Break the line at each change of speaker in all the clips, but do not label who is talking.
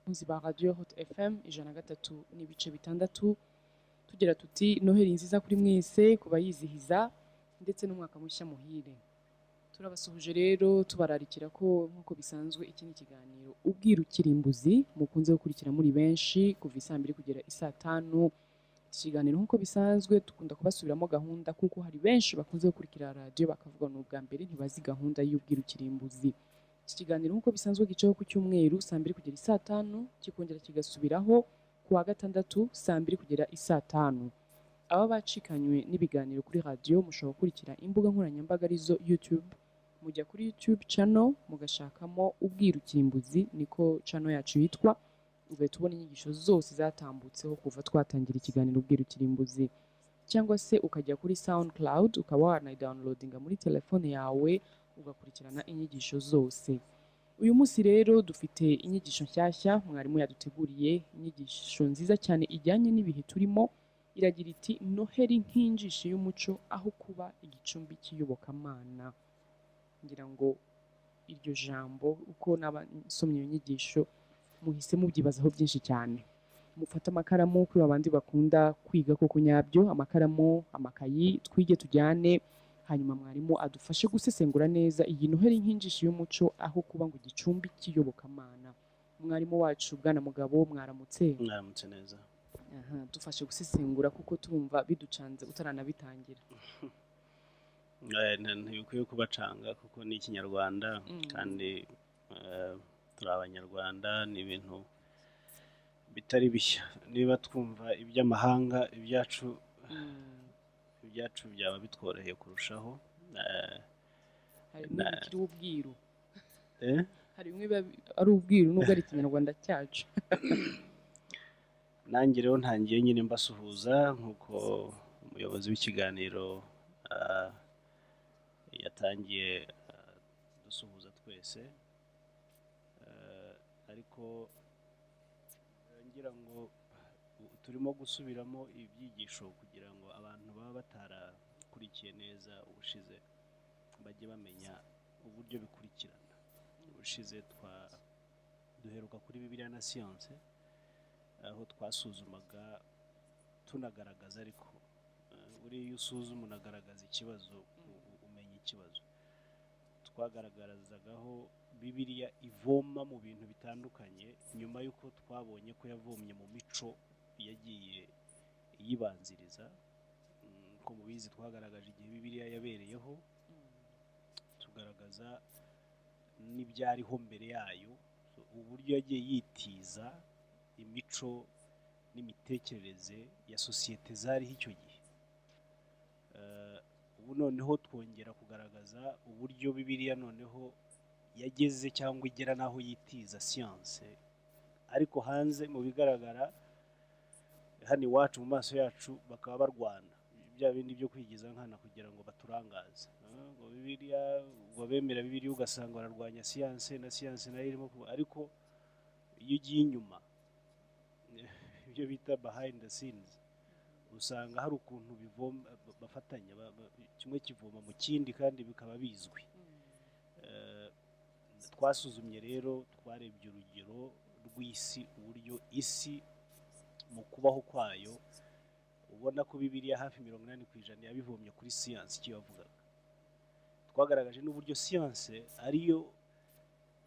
bakunzi ba Radio Hot FM 103.6 tugira tuti Noheli nziza kuri mwese kubayizihiza ndetse n'umwaka mushya muhire. Turabasuhuje rero tubararikira ko nkuko bisanzwe iki ni kiganiro ubwira ukirimbuzi mukunze gukurikira muri benshi kuva isaa 2 kugera isaa 5. Ikiganiro nkuko bisanzwe tukunda kubasubiramo gahunda kuko hari benshi bakunze gukurikira radio bakavuga n'ubwa mbere ntibazi gahunda y'ubwira ukirimbuzi. Iki kiganiro nkuko bisanzwe gicaho ku cyumweru saa 2 kugera isaa 5 kikongera kigasubiraho ku wa gatandatu saa 2 kugera isaa 5. Aba bacikanywe n'ibiganiro kuri radio mushobora gukurikira imbuga nkoranyambaga arizo YouTube. Mujya kuri YouTube channel mugashakamo ubwira ukirimbuzi niko channel yacu yitwa. Ugahita ubona inyigisho zose zatambutseho kuva twatangira ikiganiro ubwira ukirimbuzi, cyangwa se ukajya kuri SoundCloud ukaba wanayidownloadinga muri telefone yawe ugakurikirana inyigisho zose. Uyu munsi rero dufite inyigisho nshyashya mwarimu yaduteguriye, inyigisho nziza cyane ijyanye n'ibihe turimo. Iragira iti Noheli nk'injishi y'umuco aho kuba igicumbi cy'iyobokamana. Ngira ngo iryo jambo uko n'abasomye iyo nyigisho muhise mubyibazaho byinshi cyane. Mufata amakaramu kuri abandi bakunda kwiga koko nyabyo, amakaramu, amakayi, twige tujyane, hanyuma mwarimu adufashe gusesengura neza iyi Noheli nk'injishi y'umuco aho kuba ngo igicumbi cy'iyobokamana. Mwarimu wacu Bwana Mugabo mwaramutse?
Mwaramutse neza.
Dufashe gusesengura kuko turumva biducanze utaranabitangira.
Ntibikwiye kubacanga kuko ni ikinyarwanda kandi turi abanyarwanda, ni ibintu bitari bishya. Niba twumva iby'amahanga ibyacu byaba bitworoheye kurushaho.
Hari bimwe bikiri ubwiru. Hari bimwe ari ubwiru nubwo ari ikinyarwanda cyacu.
Nanjye rero ntangiye nyine mbasuhuza nk'uko umuyobozi w'ikiganiro yatangiye dusuhuza twese, ariko ngira ngo turimo gusubiramo ibyigisho kugira ngo abantu baba batarakurikiye neza ubushize bajye bamenya uburyo bikurikirana. Ubushize duheruka kuri Bibiliya na siyanse, aho twasuzumaga tunagaragaza, ariko buriya usuzuma unagaragaza ikibazo umenya ikibazo. Twagaragarazagaho Bibiliya ivoma mu bintu bitandukanye nyuma y'uko twabonye ko yavomye mu mico yagiye iyibanziriza. Ko mubizi twagaragaje igihe Bibiliya yabereyeho, tugaragaza n'ibyariho mbere yayo, uburyo yagiye yitiza imico n'imitekerereze ya sosiyete zariho icyo gihe. Ubu noneho twongera kugaragaza uburyo Bibiliya noneho yageze cyangwa igera naho yitiza siyanse, ariko hanze mu bigaragara hano iwacu mu maso yacu bakaba barwana bya bindi byo kwigiza nkana kugira ngo baturangaze. Ngo Bibiliya, ngo bemera Bibiliya ugasanga bararwanya siyanse, na siyanse nayo irimo ariko iyo ugiye inyuma ibyo bita behind the scenes usanga hari ukuntu bafatanya, kimwe kivoma mu kindi kandi bikaba bizwi. Twasuzumye rero, twarebye urugero rw'isi, uburyo isi mu kubaho kwayo ubona ko Bibiliya hafi 80% yabivomye kuri siyanse icyo yavugaga. Twagaragaje n'uburyo siyanse ariyo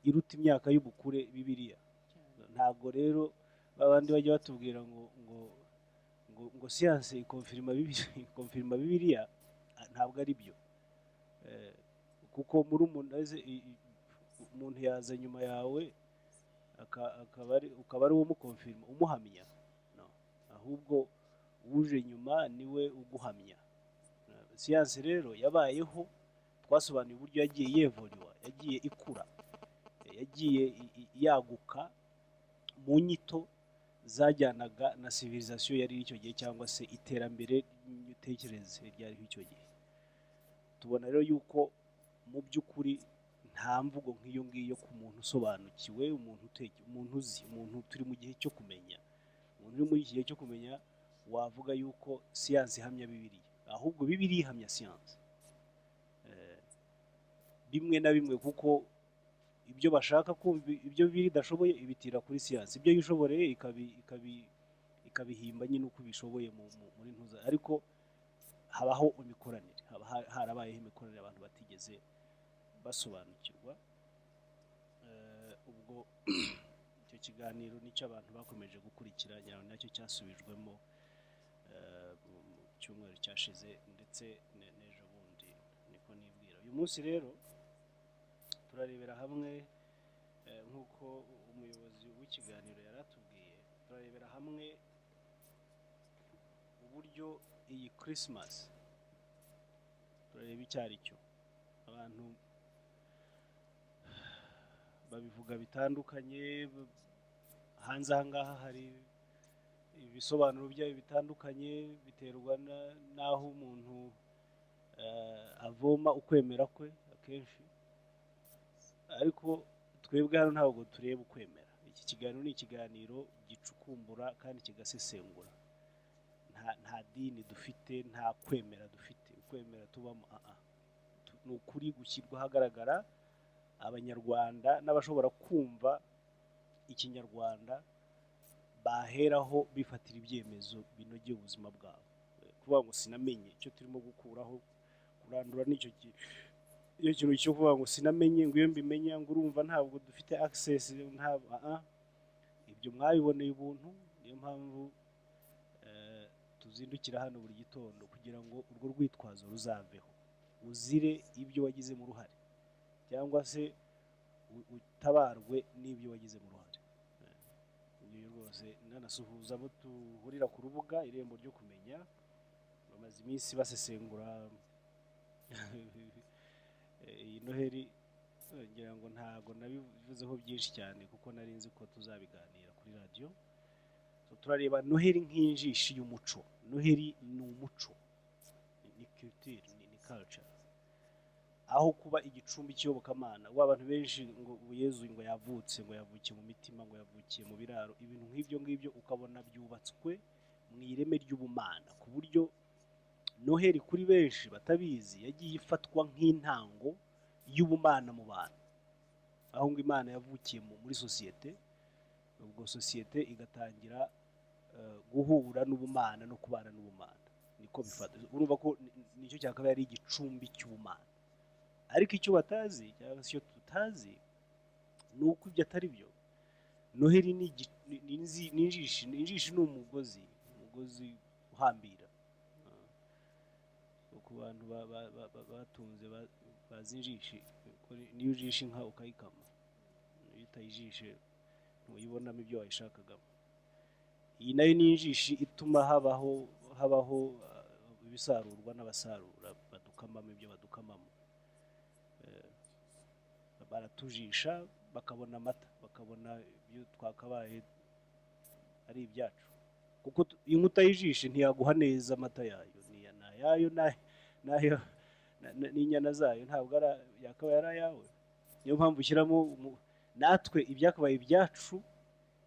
iruta imyaka y'ubukure Bibiliya. Ntabwo rero babandi bajya batubwira ngo siyanse ikonfirma Bibiliya, ntabwo ari byo. Kuko muri umuntu yaza nyuma yawe ukaba ari umukonfirma, umuhamya. Ahubwo uje nyuma niwe uguhamya. Siyanse rero yabayeho, twasobanuye uburyo yagiye yevoriwa, yagiye ikura, yagiye yaguka mu nyito zajyanaga na civilisation yari icyo gihe, cyangwa se iterambere n'imitekerereze ryariho icyo gihe. Tubona rero yuko mu by'ukuri nta mvugo nk'iyo ngiyo ku muntu usobanukiwe, umuntu uzi, umuntu turi mu gihe cyo kumenya. Umuntu uri muri iki gihe cyo kumenya wavuga yuko siyanse ihamya Bibiliya, ahubwo Bibiliya ihamya siyanse bimwe na bimwe, kuko ibyo bashaka kumva, ibyo bidashoboye ibitira kuri siyansi, ibyo yishoboreye ikabihimba nyine uko bishoboye muri ntuza, ariko habaho imikoranire, haba harabayeho imikoranire abantu batigeze basobanukirwa. Ubwo icyo kiganiro nicyo abantu bakomeje gukurikira, nacyo cyasubijwemo mu cyumweru cyashize ndetse n'ejo bundi niko nibwira. Uyu munsi rero turarebera hamwe nk'uko umuyobozi w'ikiganiro yaratubwiye, turarebera hamwe uburyo iyi Christmas turareba icyo ari cyo. Abantu babivuga bitandukanye, hanze aha ngaha hari ibisobanuro byayo bitandukanye, biterwa n'aho umuntu avoma ukwemera kwe akenshi, ariko twebwe hano ntabwo tureba ukwemera. Iki kiganiro ni ikiganiro gicukumbura kandi kigasesengura. Nta dini dufite, nta kwemera dufite, ukwemera tubamo ni ukuri gushyirwa ahagaragara, abanyarwanda n'abashobora kumva ikinyarwanda baheraho bifatira ibyemezo binogeye ubuzima bwabo. Kuvuga ngo sinamenye icyo turimo gukuraho, kurandura n'icyo iyo kintu cyo kuvuga ngo sinamenye, ngo iyo mbimenya ngo urumva ntabwo dufite access, ibyo mwabiboneye ubuntu. Niyo mpamvu tuzindukira hano buri gitondo kugira ngo urwo rwitwazo ruzaveho, uzire ibyo wagizemo uruhare cyangwa se utabarwe n'ibyo wagizemo uruhare. Ibyo rwose nanasuhuza abo tuhurira ku rubuga Irembo ryo Kumenya, bamaze iminsi basesengura iyi Noheli, ngira ngo ntago nabivuzeho byinshi cyane kuko nari nzi ko tuzabiganira kuri radio. Turareba Noheli nk'injishi y'umuco. Noheli ni umuco, ni culture, ni culture, aho kuba igicumbi cy'iyobokamana. Abantu benshi ngo Yezu ngo yavutse, ngo yavukiye mu mitima, ngo yavukiye mu biraro, ibintu nk'ibyo ngibyo ukabona byubatswe mu ireme ry'ubumana, ku buryo Noheli kuri benshi batabizi yagiye ifatwa nk'intango y'ubumana mu bantu, aho ngo Imana yavukiye muri sosiyete, ubwo sosiyete igatangira guhura n'ubumana no kubana n'ubumana. Niko bifata. Urumva ko nicyo cyakabaye ari igicumbi cy'ubumana. Ariko icyo batazi cyangwa se icyo tutazi ni uko ibyo atari byo. Noheli ni injishi. Injishi ni umugozi uhambira. Ku bantu batunze bazi injishi, niyo ujisha inka ukayikama, iyo utayijishe ntuyibonamo ibyo wayishakagamo. Iyi nayo ni injishi ituma habaho ibisarurwa n'abasarura, badukamamo ibyo badukamamo. Baratujisha bakabona amata, bakabona ibyo twakabaye ari ibyacu, kuko inka utayijishe ntiyaguha neza amata yayo, nayo n'inyana zayo ntabwo yakabaye ari ayawe. Niyo mpamvu ushyiramo natwe ibyakabaye ibyacu,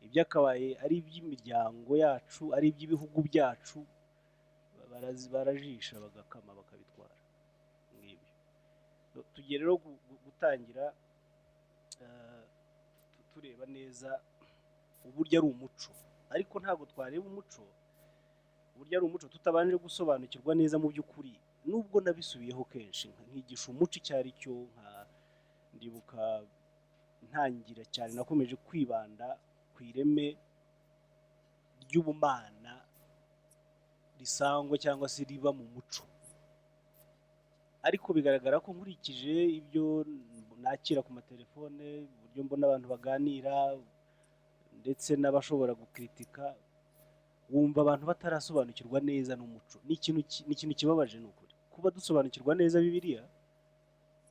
ibyakabaye ari iby'imiryango yacu, ari iby'ibihugu byacu, barajisha bagakama bakabitwara ngibyo. Tugiye rero gutangira tureba neza uburyo ari umuco, ariko ntabwo twareba umuco uburyo ari umuco tutabanje gusobanukirwa neza mu by'ukuri. Nubwo nabisubiyeho kenshi nkigisha umuco icyo ari cyo, ndibuka ntangira cyane nakomeje kwibanda ku ireme ry'ubumana risangwa cyangwa se riba mu muco, ariko bigaragara ko nkurikije ibyo nakira ku matelefone, uburyo mbona abantu baganira ndetse n'abashobora gukritika, wumva abantu batarasobanukirwa neza n'umuco. Ni ikintu kibabaje. Ni ukuri kuba dusobanukirwa neza Bibiliya,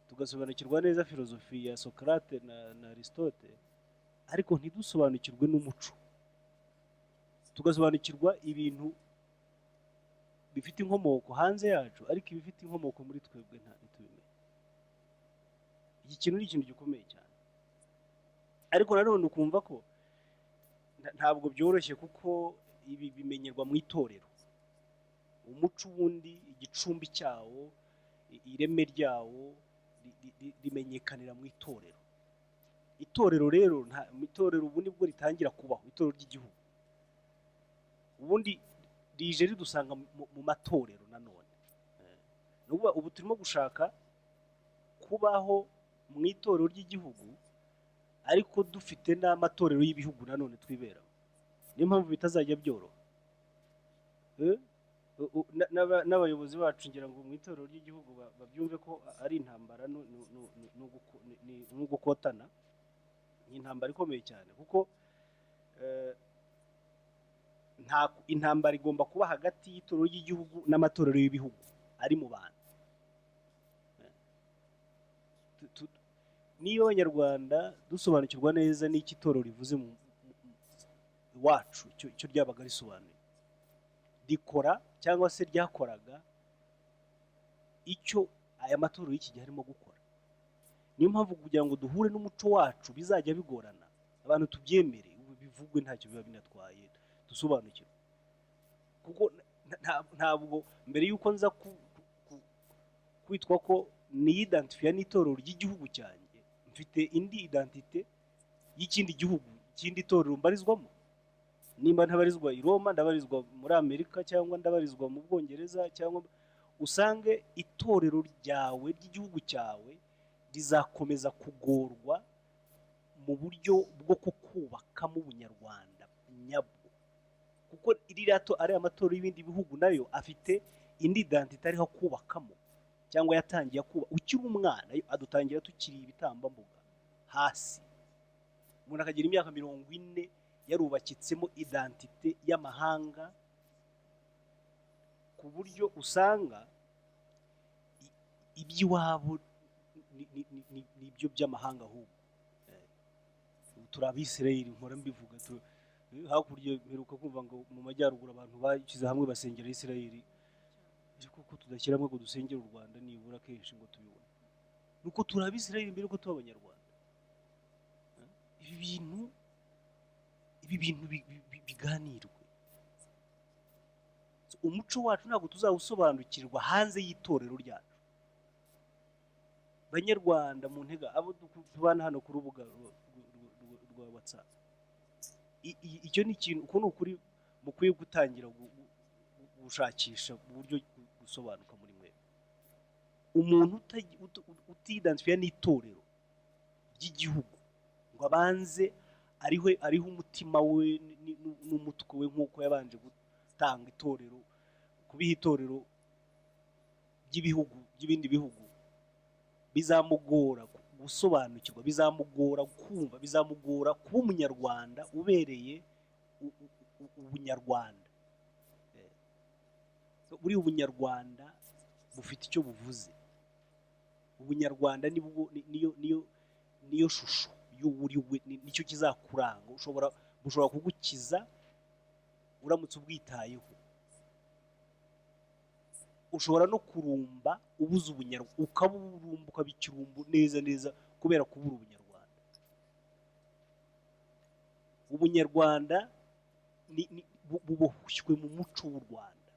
tugasobanukirwa neza filozofi ya Socrate na Aristote, ariko ntidusobanukirwe n'umuco, tugasobanukirwa ibintu bifite inkomoko hanze yacu, ariko ibifite inkomoko muri twebwe ntitubimenye. Iki kintu ni ikintu gikomeye cyane, ariko nanone ukumva ko ntabwo byoroshye, kuko ibi bimenyerwa mu itorero. Umuco ubundi igicumbi cyawo, ireme ryawo rimenyekanira mu itorero. itorero rero itorero ubu nibwo ritangira kubaho, itorero ry'igihugu ubundi rije ridusanga mu matorero nanone. Ubu turimo gushaka kubaho mu itorero ry'igihugu ariko dufite n'amatorero y'ibihugu nanone twibera. Niyo mpamvu bitazajya byoroha. N'abayobozi bacu ngira ngo mu itorero ry'igihugu babyumve ko ari intambara n'ugukotana, ni intambara ikomeye cyane kuko intambara igomba kuba hagati y'itorero ry'igihugu n'amatorero y'ibihugu ari mu bantu. Niyo abanyarwanda dusobanukirwa neza n'iki itorero rivuze mu iwacu icyo ryabaga risobanuye, rikora cyangwa se ryakoraga icyo aya matorero y'iki gihe arimo gukora. Niyo mpamvu kugira ngo duhure n'umuco wacu bizajya bigorana, abantu tubyemere bivugwe ntacyo biba binatwaye, dusobanukirwe kuko ntabwo mbere y'uko nza kwitwa ko niyidantifiya n'itorero ry'igihugu cyanjye, mfite indi identite y'ikindi gihugu, ikindi torero mbarizwamo. Nimba ntabarizwa i Roma, ndabarizwa muri Amerika cyangwa ndabarizwa mu Bwongereza, cyangwa usange itorero ryawe ry'igihugu cyawe rizakomeza kugorwa mu buryo bwo kukubakamo ubunyarwanda nyabwo, kuko irirato ari amatorero y'ibindi bihugu nayo afite indi identite ariho kubakamo cyangwa yatangiye kuba ukiri umwana. Adutangira tukiri ibitambambuga hasi, umuntu akagira imyaka 40 yarubakitsemo identite y'amahanga, ku buryo usanga iby'iwabo n'ibyo by'amahanga. Ahubwo turi Abisirayeli, nkora mbivuga hakurya mperuka kumva ngo mu majyaruguru abantu bashyize hamwe basengera Isirayeli, kuko tudashyira hamwe ngo dusengere u Rwanda nibura kenshi ngo tubibone. Nuko turi Abisirayeli mbere ko tuba Abanyarwanda. Ibi bintu biganirwe. Umuco wacu ntabwo tuzawusobanukirwa hanze y'itorero ryacu. Banyarwanda mu ntega abo tubana hano ku rubuga rwa WhatsApp, icyo ni ikintu uko n'ukuri mukwiye gutangira gushakisha uburyo gusobanuka muri mwe. Umuntu utidantifiya n'itorero ry'igihugu ngo abanze ariho umutima we n'umutwe we, nk'uko yabanje gutanga itorero, kubiha itorero by'ibindi bihugu, bizamugora gusobanukirwa, bizamugora kumva, bizamugora kuba umunyarwanda ubereye ubunyarwanda. Buri ubunyarwanda bufite icyo buvuze. Ubunyarwanda niyo shusho y'uburiwe, nicyo kizakuranga. bushobora kugukiza uramutse ubwitayeho. Ushobora no kurumba ubuze ubunyarwanda, ukaburumba ukabikirumbu neza kubera kubura ubunyarwanda. Ubunyarwanda bubohshywe mu muco w'u Rwanda.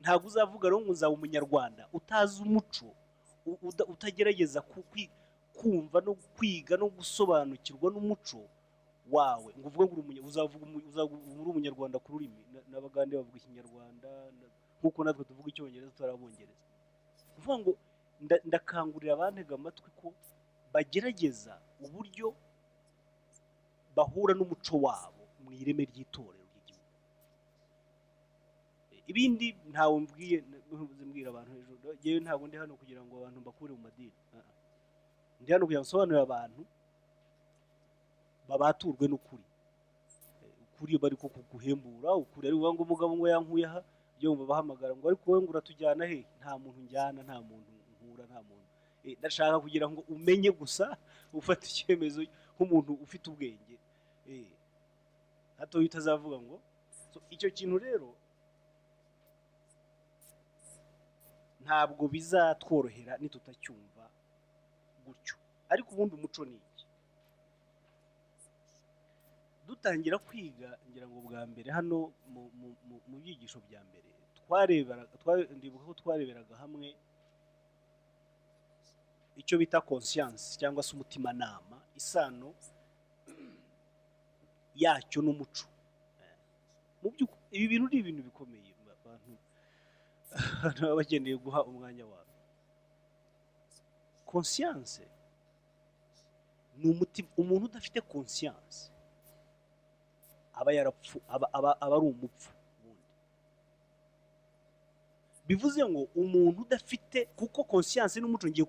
Ntabwo uzavuga rero ngo uzaba umunyarwanda utazi umuco, utagerageza kumva no kwiga no gusobanukirwa n'umuco wawe, ngo uvuge ngo uzavuga umunyarwanda ku rurimi. N'Abagande bavuga Ikinyarwanda nk'uko natwe tuvuga Icyongereza tutarabongereza. Kuvuga ngo ndakangurira abantega amatwi ko bagerageza uburyo bahura n'umuco wabo mu ireme ry'itorero ry'igihugu. Ibindi ntawe mbwira abantu hejuru. Yewe ntabwo ndi hano kugira ngo abantu mbakure mu madini. Ndi hano kugira ngo nsobanurire abantu babaturwe n'ukuri. Ukuri bari ko kuguhembura, ukuri ari uvuga ngo umugabo ngo yankuye aha, byo bahamagara ngo ariko wowe ngo uratujyana he? Nta muntu njyana, nta muntu nkura, nta muntu. Ndashaka kugira ngo umenye gusa, ufate icyemezo nk'umuntu ufite ubwenge. Hato utazavuga ngo icyo kintu rero ntabwo bizatworohera nitutacyumva gutyo. Ariko ubundi umuco ni iki? Dutangira kwiga ngira ngo bwa mbere hano mu byigisho bya mbere ndibuka ko twareberaga hamwe icyo bita conscience cyangwa se umutimanama, isano yacyo n'umuco. Mu by'ukuri ibi bintu ni ibintu bikomeye abantu baba bagendeye guha umwanya wabo. Conscience ni umutima. Umuntu udafite conscience aba ari umupfu. Bivuze ngo umuntu udafite, kuko conscience n'umuco ngiye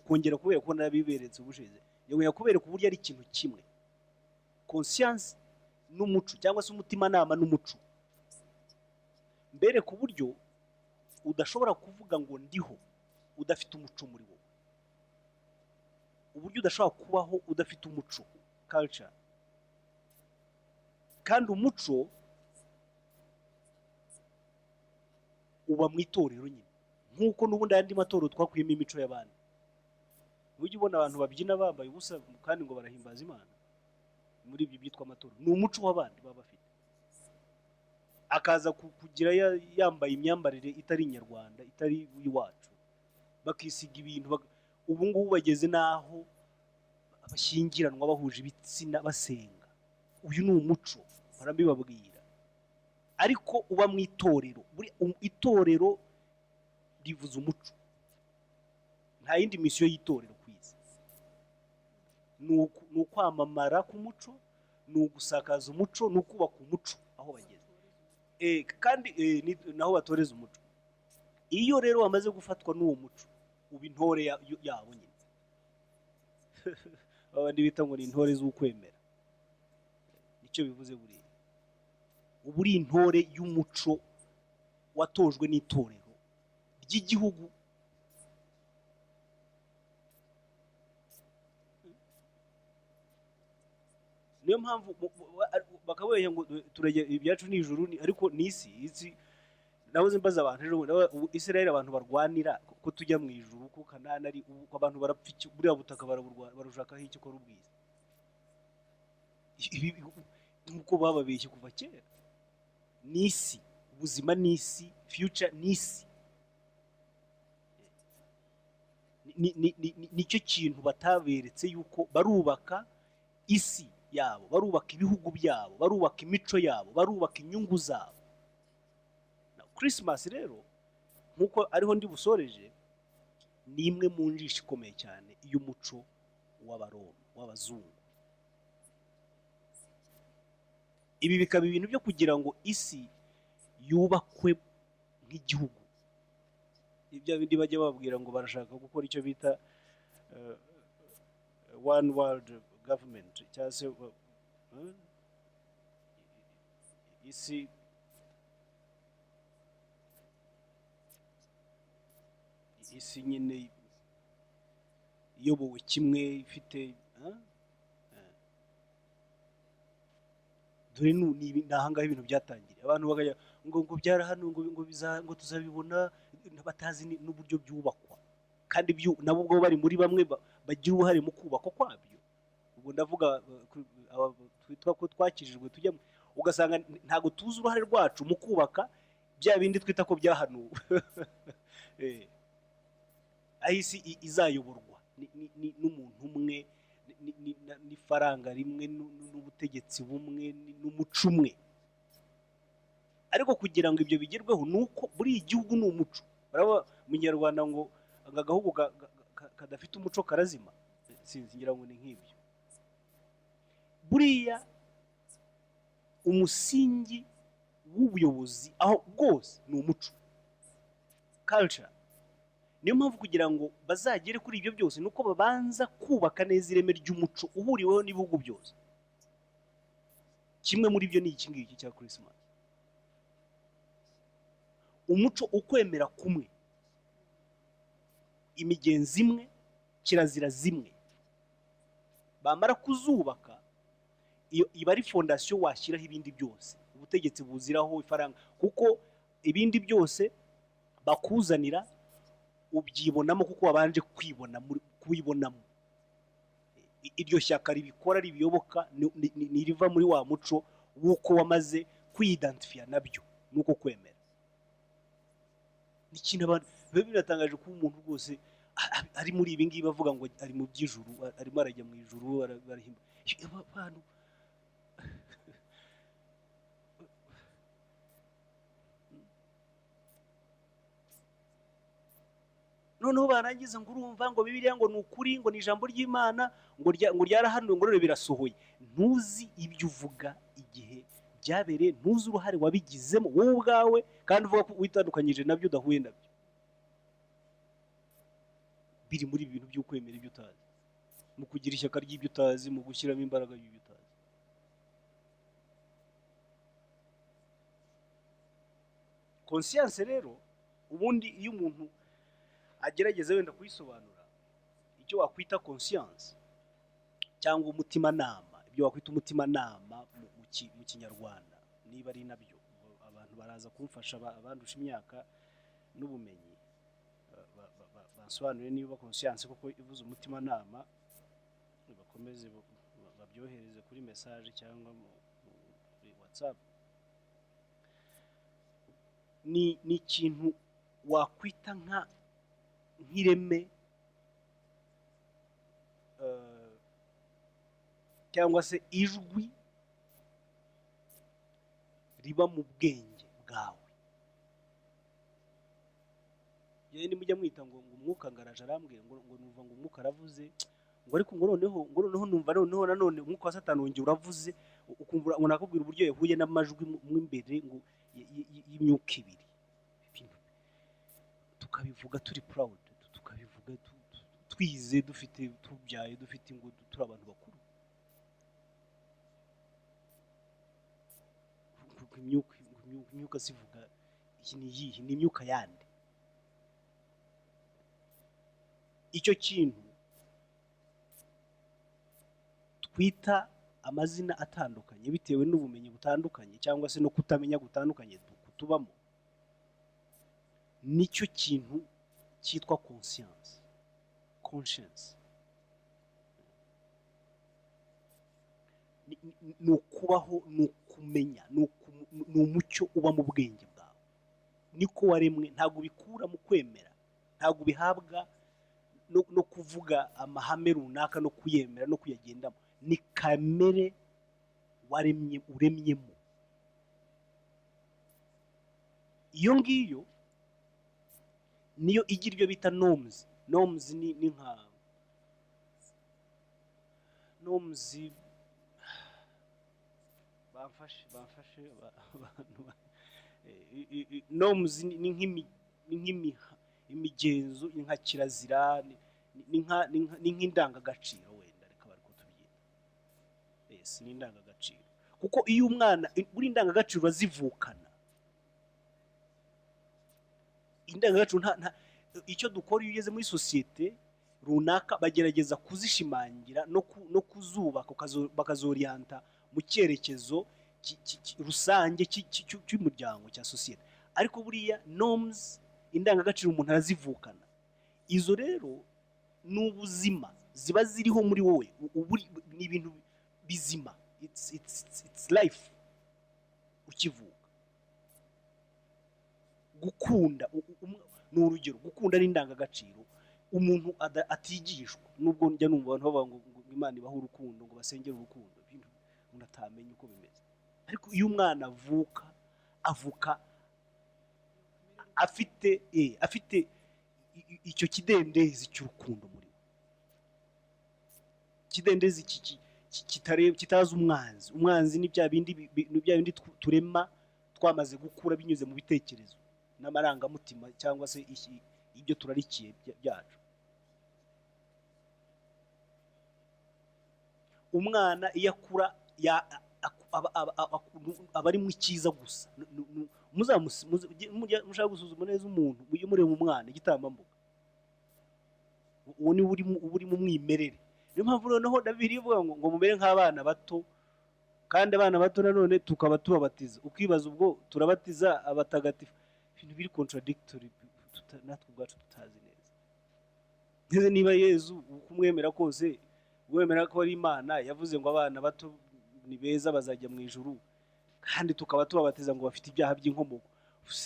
kongera kubereka ko nabiberetse ubushize, yongera kubereka uburyo ari ikintu kimwe. Conscience n'umuco cyangwa se umutimanama n'umuco, mbere ku buryo udashobora kuvuga ngo ndiho udafite umuco muri wowe, uburyo udashobora kubaho udafite umuco, culture. Kandi umuco uba mu itorero nyine, nk'uko n'ubundi andi matorero twakuyemo imico y'abandi. Ujye ubona abantu babyina bambaye ubusa kandi ngo barahimbaza Imana, muri ibyo byitwa amatorero. Ni umuco w'abandi baba bafite. Akaza kugira yambaye imyambarire itari inyarwanda, itari iwacu, bakisiga ibintu. Ubu ngubu bageze n'aho abashyingiranwa bahuje ibitsina basenga. Uyu ni umuco, barabibabwira. Ariko uba mu itorero. Itorero rivuze umuco, nta yindi misiyo y'itorero ku isi. Ni ukwamamara k'umuco, ni ugusakaza umuco, ni ukubaka umuco aho bageze. Kandi naho batoreza umuco. Iyo rero wamaze gufatwa n'uwo muco, uba intore yabo nyine. Abandi bita ngo ni intore z'ukwemera. Nicyo bivuze buriya. Ubu uri intore y'umuco watojwe n'itorero ry'igihugu. Niyo mpamvu bakabwira ngo turajya ibyacu n'ijuru, ariko n'isi. Nahoze mbaza abantu ejo, Israel abantu barwanira ko tujya mu ijuru, ko Kanani ari uko abantu barapfa, buriya butaka barushakaho iki ko rubwiza. Nk'uko bababeshye kuva kera. N'isi, ubuzima n'isi, future n'isi. Nicyo kintu bataberetse, yuko barubaka isi yabo, barubaka ibihugu byabo, barubaka imico yabo, barubaka inyungu zabo. Christmas rero, nk'uko ariho ndi busoreje, ni imwe mu njisho ikomeye cyane y'umuco w'Abaroma, w'Abazungu. Ibi bikaba ibintu byo kugira ngo isi yubakwe nk'igihugu. Ibyo bindi bajya babwira ngo barashaka gukora icyo bita one world government, cyangwa se isi nyine iyobowe kimwe, ifite dore n'ahangaho ibintu byatangiriye. Abantu bagaya ngo byara hano, ngo tuzabibona, batazi n'uburyo byubakwa. Kandi nabo ubwo bari muri bamwe bagira uruhare mu kubakwa kwabyo. Ubwo ndavuga twitwa ko twakijijwe tujya, ugasanga ntago tuzi uruhare rwacu mu kubaka bya bindi twita ko byahanuwe. Ahisi izayoborwa n'umuntu umwe, n'ifaranga rimwe, n'ubutegetsi bumwe, n'umuco umwe. Ariko kugira ngo ibyo bigerweho, nuko buri igihugu ni umuco. Baraba mu Nyarwanda ngo agahugu kadafite umuco karazima, sinzi ngira ngo ni nk'ibyo. Buriya umusingi w'ubuyobozi aho bwose ni umuco, culture. Niyo mpamvu kugira ngo bazagere kuri ibyo byose, nuko babanza kubaka neza ireme ry'umuco uhuriweho n'ibihugu byose. Kimwe muri byo ni iki ngiki cya Christmas. Umuco ukwemera kumwe, imigenzi imwe, kirazira zimwe. Bamara kuzubaka, iyo iba ari fondasiyo washyiraho ibindi byose. Ubutegetsi buziraho, ifaranga, kuko ibindi byose bakuzanira ubyibonamo, kuko wabanje kubibonamo. Iryo shyaka ribikora, ribiyoboka, niriva muri wa muco w'uko wamaze kwiyidantifiya nabyo, nuko kwemera. N'ikintu abantu biba biratangaje ko umuntu rwose ari muri ibi ngibi bavuga ngo ari mu by'ijuru, arimo arajya mu ijuru, barahimba abantu. Noneho barangiza ngo urumva ngo Bibiliya ngo ni ukuri, ngo ni ijambo ry'Imana, ngo ryarahanuwe, ngo rero birasohoye. Ntuzi ibyo uvuga igihe byabereye, ntuzi uruhare wabigizemo wowe ubwawe, kandi uvuga ko witandukanyije nabyo, udahuye nabyo. Biri muri ibi bintu byo kwemera ibyo utazi, mu kugira ishyaka ry'ibyo utazi, mu gushyiramo imbaraga y'ibyo utazi. Conscience rero, ubundi iyo umuntu agerageza wenda kuyisobanura, icyo wakwita conscience cyangwa umutimanama, ibyo wakwita umutimanama mu Kinyarwanda, niba ari nabyo, abantu baraza kumfasha, abandusha imyaka n'ubumenyi, bansobanurire niba conscience koko ivuze umutimanama, bakomeze babyohereze kuri message cyangwa muri WhatsApp. Ni ikintu wakwita nk'ireme cyangwa se ijwi riba mu bwenge bwawe. Yewe nimujya mwita ngo umwuka ngaraje arambwira ngo numva ngo umwuka aravuze, ngo ariko ngo noneho numva nanone umwuka wa Satani wongeye uravuze, ukumva ngo nakubwira uburyo yahuye n'amajwi mu imbere ngo y'imyuka ibiri. Tukabivuga turi proud, tukabivuga twize, dufite tubyaye, dufite ngo turi abantu bakuru. Imyuka sivuga iki ni yihe, ni imyuka yande. Icyo kintu twita amazina atandukanye bitewe n'ubumenyi butandukanye cyangwa se no kutamenya gutandukanye kutubamo, nicyo kintu cyitwa conscience. Ni ukubaho, ni ukumenya, ni umucyo uba mu bwenge bwawe, niko waremwe. Ntabwo bikura mu kwemera, ntabwo bihabwa no kuvuga amahame runaka no kuyemera no kuyagendamo. Ni kamere uremyemo. Iyo ngiyo niyo igira ibyo bita norms. Norms ni nka norms, bamfashe norms ni nk'imigenzo, nka kirazira, ni nk'indangagaciro, wenda reka bari ko tubyita. Yes, ni indangagaciro. Kuko iyo umwana buri indangagaciro azivukana, indangagaciro icyo dukora iyo ugeze muri sosiyete runaka, bagerageza kuzishimangira no kuzubaka, bakazorienta mu cyerekezo rusange cy'umuryango, cya sosiyete. Ariko buriya norms, indangagaciro umuntu arazivukana. Izo rero ni ubuzima ziba ziriho muri wowe, ni ibintu bizima. It's life ukivuka. Gukunda ni urugero, gukunda n'indangagaciro umuntu atigishwa. Nubwo njya numva abantu bavuga ngo Imana ibaho urukundo, ngo basengere urukundo, ibintu umuntu atamenya uko bimeze. Ariko iyo umwana avuka afite icyo kidendezi cy'urukundo muri we, kidendezi kitazi umwanzi ni bya bindi turema twamaze gukura binyuze mu bitekerezo n'amarangamutima cyangwa se ibyo turarikiye byacu. Umwana iyo akura aba ari mu cyiza gusa. Mushaka gusuzuma neza umuntu, iyo mureba umwana igitambambuga, uwo ni uri mu mwimerere. Niyo mpamvu noneho Bibiliya ivuga ngo mumere nk'abana bato, kandi abana bato nanone tukaba tubabatiza. Ukibaza ubwo turabatiza abatagatifu, ibintu biri contradictory, natwe ubwacu tutazi neza. Niba Yezu ukumwemera kose, wemera ko ari Imana, yavuze ngo abana bato ni beza bazajya mu ijuru, kandi tukaba tubabatiza ngo bafite ibyaha by'inkomoko.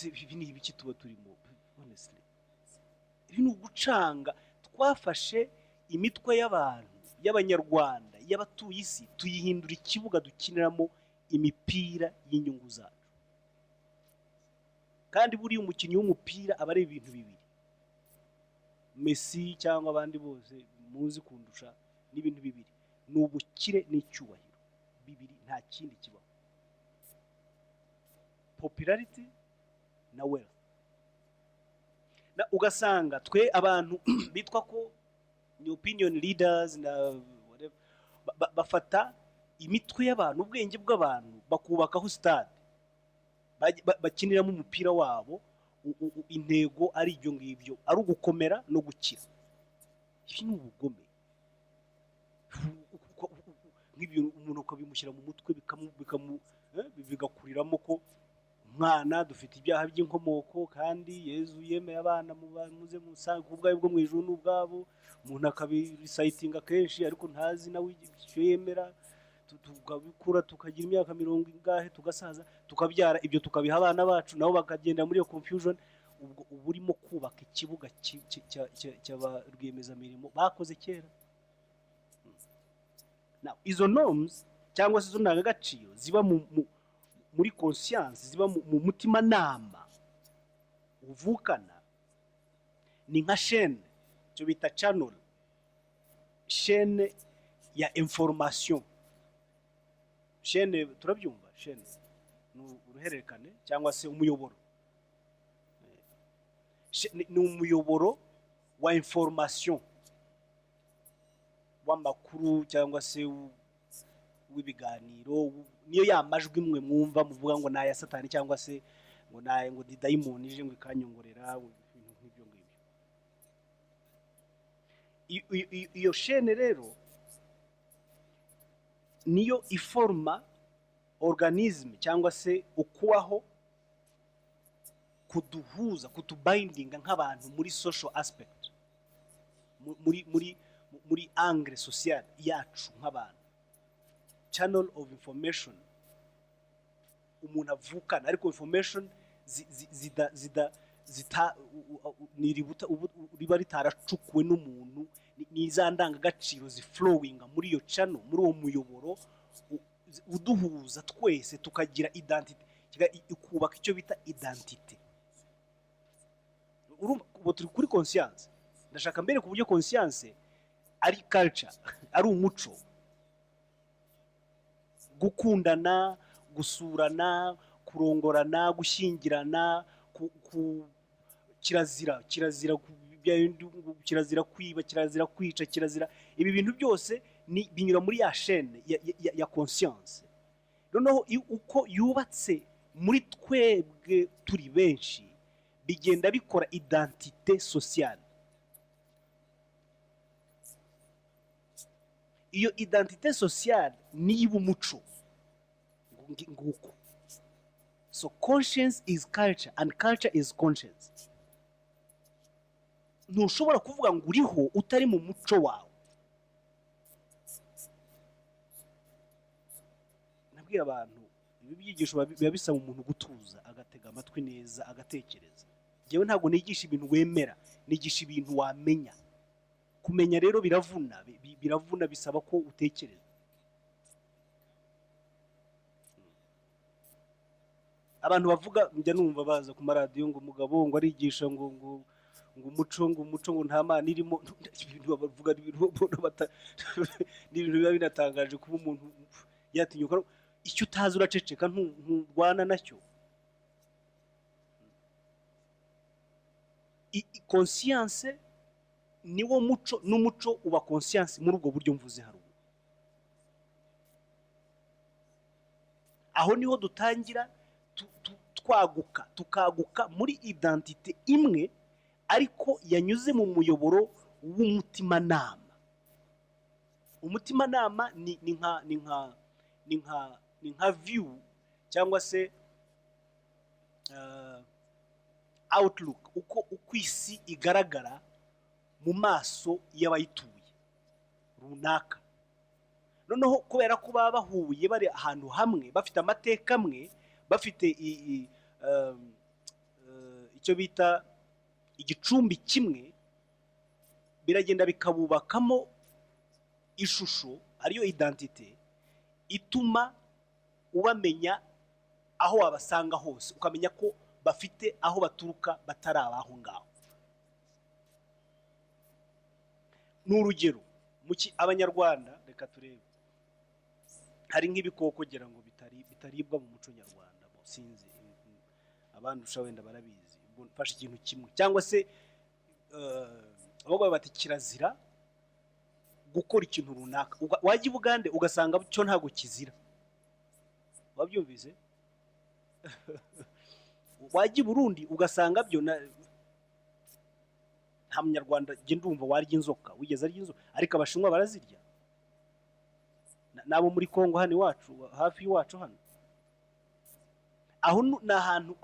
Ibi ni ibiki tuba turimo? Honestly, ibi ni ugucanga. twafashe imitwe y'abantu y'abanyarwanda y'abatuye isi tuyihindura ikibuga dukiniramo imipira y'inyungu zacu. Kandi buriya umukinnyi w'umupira aba ari ibintu bibiri, Messi cyangwa abandi bose muzi kundusha, n'ibintu bibiri: ni ubukire n'icyubahiro. Bibiri, nta kindi kibaho. Popularity na wealth. Ugasanga twe abantu bitwa ko ni opinion leaders na whatever, bafata imitwe y'abantu, ubwenge bw'abantu, bakubakaho stade bakiniramo umupira wabo, intego ari ibyo ngibyo, ari ugukomera no gukira. Ibi ni ubugome. Nk'ibyo umuntu ukabimushyira mu mutwe bigakuriramo ko umwana dufite ibyaha by'inkomoko, kandi Yezu yemeye abana muze musange ubwayo bwo mu ijuru n'ubwabo. Umuntu akabirisayitinga kenshi ariko ntazi nawe icyo yemera. Tukabikura tukagira imyaka mirongo ingahe tugasaza tukabyara, ibyo tukabiha abana bacu nabo bakagenda muri iyo confusion. Ubwo urimo kubaka ikibuga cy'abarwiyemezamirimo bakoze kera. Izo norms cyangwa se izo ndangagaciro ziba muri conscience, ziba mu mutima nama uvukana, ni nka chaîne, cyo bita channel, chaîne ya information. Chaîne turabyumva, chaîne ni uruhererekane cyangwa se umuyoboro. Ni umuyoboro wa information, w'amakuru cyangwa se w'ibiganiro. Niyo ya majwi imwe mwumva muvuga ngo naya satani cyangwa se ngo naye ngo didayimoni ije ngo ikanyongorera, ibintu nk'ibyo ngibyo. Iyo chaîne rero niyo iforma organisme cyangwa se ukubaho, kuduhuza, kutubindinga nk'abantu muri social aspect, muri angle social yacu nk'abantu. Channel of information umuntu avukana, ariko information riba ritaracukuwe n'umuntu, ni za ndangagaciro ziflowinga muri iyo channel, muri uwo muyoboro uduhuza twese tukagira identity, ikubaka icyo bita identity. Ubu turi kuri conscience. Ndashaka mbere ku buryo conscience ari culture, ari umuco, gukundana, gusurana, kurongorana, gushyingirana, kirazira kwiba, kirazira kwica, kirazira. Ibi bintu byose binyura muri ya chaîne ya conscience. Noneho uko yubatse muri twebwe turi benshi, bigenda bikora identité sociale. Iyo identité sociale niba umuco nguko. So conscience is culture and culture is conscience. Ntushobora kuvuga ngo uriho utari mu muco wawe. Nabwiye abantu ibi byigisho biba bisaba umuntu gutuza, agatega amatwi neza, agatekereza. Jewe ntabwo nigisha ibintu wemera, nigisha ibintu wamenya. Kumenya rero biravuna, bisaba ko utekereza. Abantu bavuga, njya numva baza ku maradiyo ngo umugabo ngo arigisha ngo umuco ngo nta mana irimo. Ibintu bavuga n'ibintu biba binatangaje kuba umuntu yatinyuka. Icyo utazi uraceceka, nturwana nacyo. Conscience niwo muco, n'umuco uba conscience muri ubwo buryo mvuze haruguru. Aho niho dutangira tukaguka muri identité imwe, ariko yanyuze mu muyoboro w'umutimanama. Umutimanama ni nka view cyangwa se outlook, uko isi igaragara mu maso y'abayituye runaka. Noneho kubera ko baba bahuye bari ahantu hamwe, bafite amateka amwe, bafite icyo bita igicumbi kimwe, biragenda bikabubakamo ishusho ariyo identite ituma ubamenya aho wabasanga hose, ukamenya ko bafite aho baturuka batari abaho ngaho. N'urugero abanyarwanda, reka turebe, hari nk'ibikoko gira ngo bitaribwa mu muco nyarwanda, sinzi abandi usha wenda barabizi, ubwo mfashe ikintu kimwe, cyangwa se abagabo bati kirazira gukora ikintu runaka, wajya i Bugande ugasanga cyo ntago kizira, wabyumvise? Wajya i Burundi ugasanga byo nta munyarwanda nge ndumva warya inzoka, wigeze arya inzoka, ariko abashinwa barazirya, nabo muri Kongo hano iwacu, hafi y'iwacu hano. Aho ni ahantu,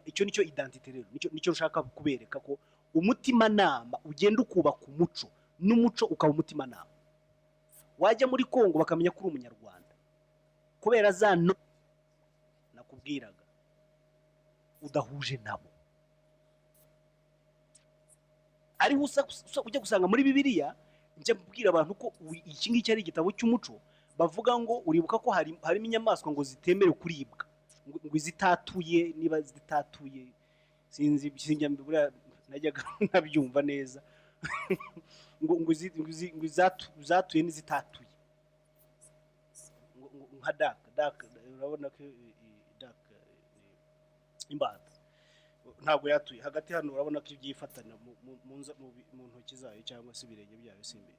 icyo nicyo identite rero, nicyo nshaka kubereka ko umutima nama ugenda ukubaka umuco, n'umuco ukaba umutima nama. Wajya muri Kongo bakamenya ko uri umunyarwanda kubera za nakubwiraga udahuje nabo. Ariho ujya gusanga muri Bibiliya, njya mbwira abantu ko iki ngiki ari igitabo cy'umuco, bavuga ngo uribuka ko harimo inyamaswa ngo zitemerewe kuribwa, ngo zitatuye, niba zitatuye sinzi buriya najyaga ntabyumva neza ngo zatuye n'izitatuye, nka daka urabona ko daka imbata ntabwo yatuye hagati hano, urabona ko ibyifatana mu ntoki zayo cyangwa se ibirenge byayo, simbi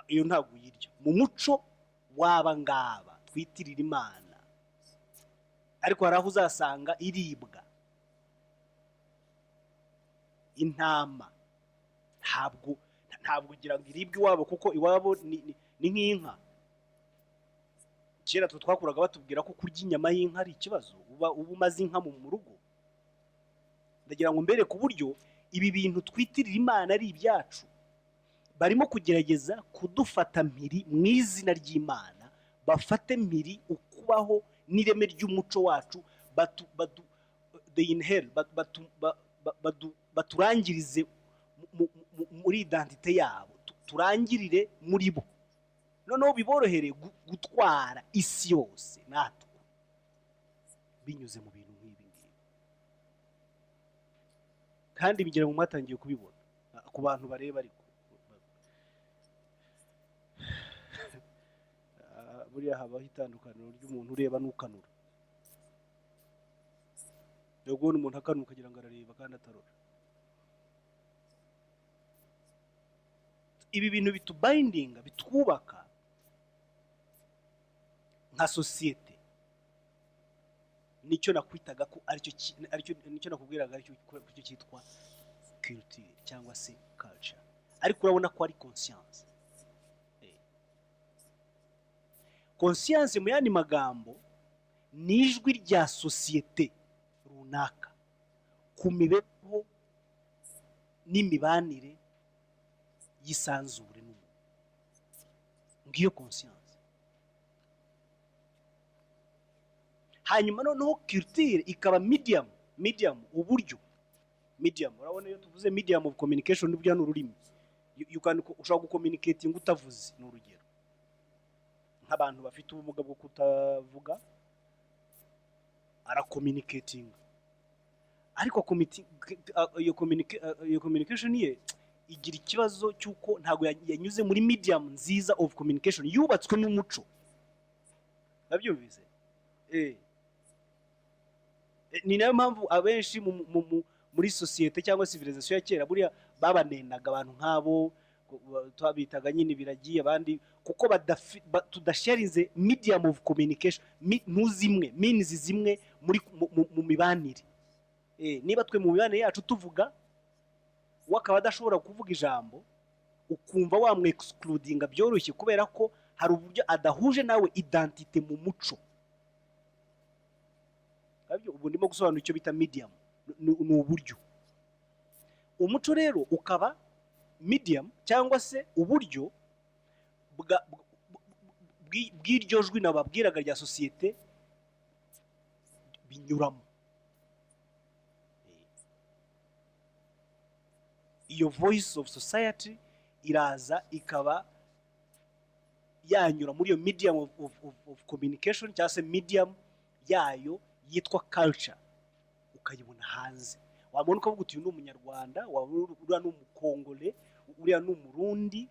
iyo ntabwo uyirya. Mu muco waba ngaba twitirira Imana, ariko hari aho uzasanga iribwa. Intama ntabwo ugira ngo iribwe iwabo, kuko iwabo ni nk'inka. Kera twakuraga batubwira ko kurya inyama y'inka ari ikibazo, uba umaze inka mu rugo. Ndagira ngo mbere ku buryo ibi bintu twitirira Imana ari ibyacu, barimo kugerageza kudufata mpiri mu izina ry'Imana, bafate mpiri ukubaho n'ireme ry'umuco wacu, baturangirize muri identite yabo, turangirire muri bo, noneho biborohere gutwara isi yose natwe binyuze mu bintu nk'ibi ngibi. Kandi bigira ngo mwatangiye kubibona ku bantu bareba, ariko buriya habaho itandukaniro ry'umuntu ureba n'ukanura. Yego umuntu akanuka kugira ngo arareba kandi atarora. Ibi bintu bitubindinga, bitwubaka nka sosiyete, nicyo nakwitaga ko nicyo nakubwiraga aricyo cyitwa culture cyangwa se culture, ariko urabona ko ari conscience. Conscience mu yandi magambo ni ijwi rya sosiyete runaka ku mibereho n'imibanire yisanzure n'umuntu. Ngiyo conscience. Hanyuma noneho culture ikaba medium, uburyo medium. Urabona iyo tuvuze medium of communication n'ubyo hano ururimi, ushobora gucommunicating utavuze. N'urugero nk'abantu bafite ubumuga bwo kutavuga, aracommunicating, ariko iyo communication ye igira ikibazo cy'uko ntabwo yanyuze muri medium nziza of communication yubatswe n'umuco. Nabyumvise? Ni nayo mpamvu abenshi muri sosiyete cyangwa civilization ya kera buriya babanenaga abantu nk'abo, twabitaga nyine biragiye abandi, kuko tudasharize medium of communication, ntuzimwe means zimwe mu mibanire. Niba twe mu mibanire yacu tuvuga, wakaba adashobora kuvuga ijambo, ukumva wamwe-excludinga byoroshye kubera ko hari uburyo adahuje nawe identite mu muco. Ubu ndimo gusobanura icyo bita medium, ni uburyo. Umuco rero ukaba medium cyangwa se uburyo bw'iryo jwi nababwiraga rya sosiyete binyuramo. iyo voice of society iraza ikaba yanyura muri iyo medium of communication cyangwa se medium yayo yitwa culture, ukayibona hanze. Wabona ukavuga uti uyu ni umunyarwanda, uriya ni umukongole, uriya ni umurundi,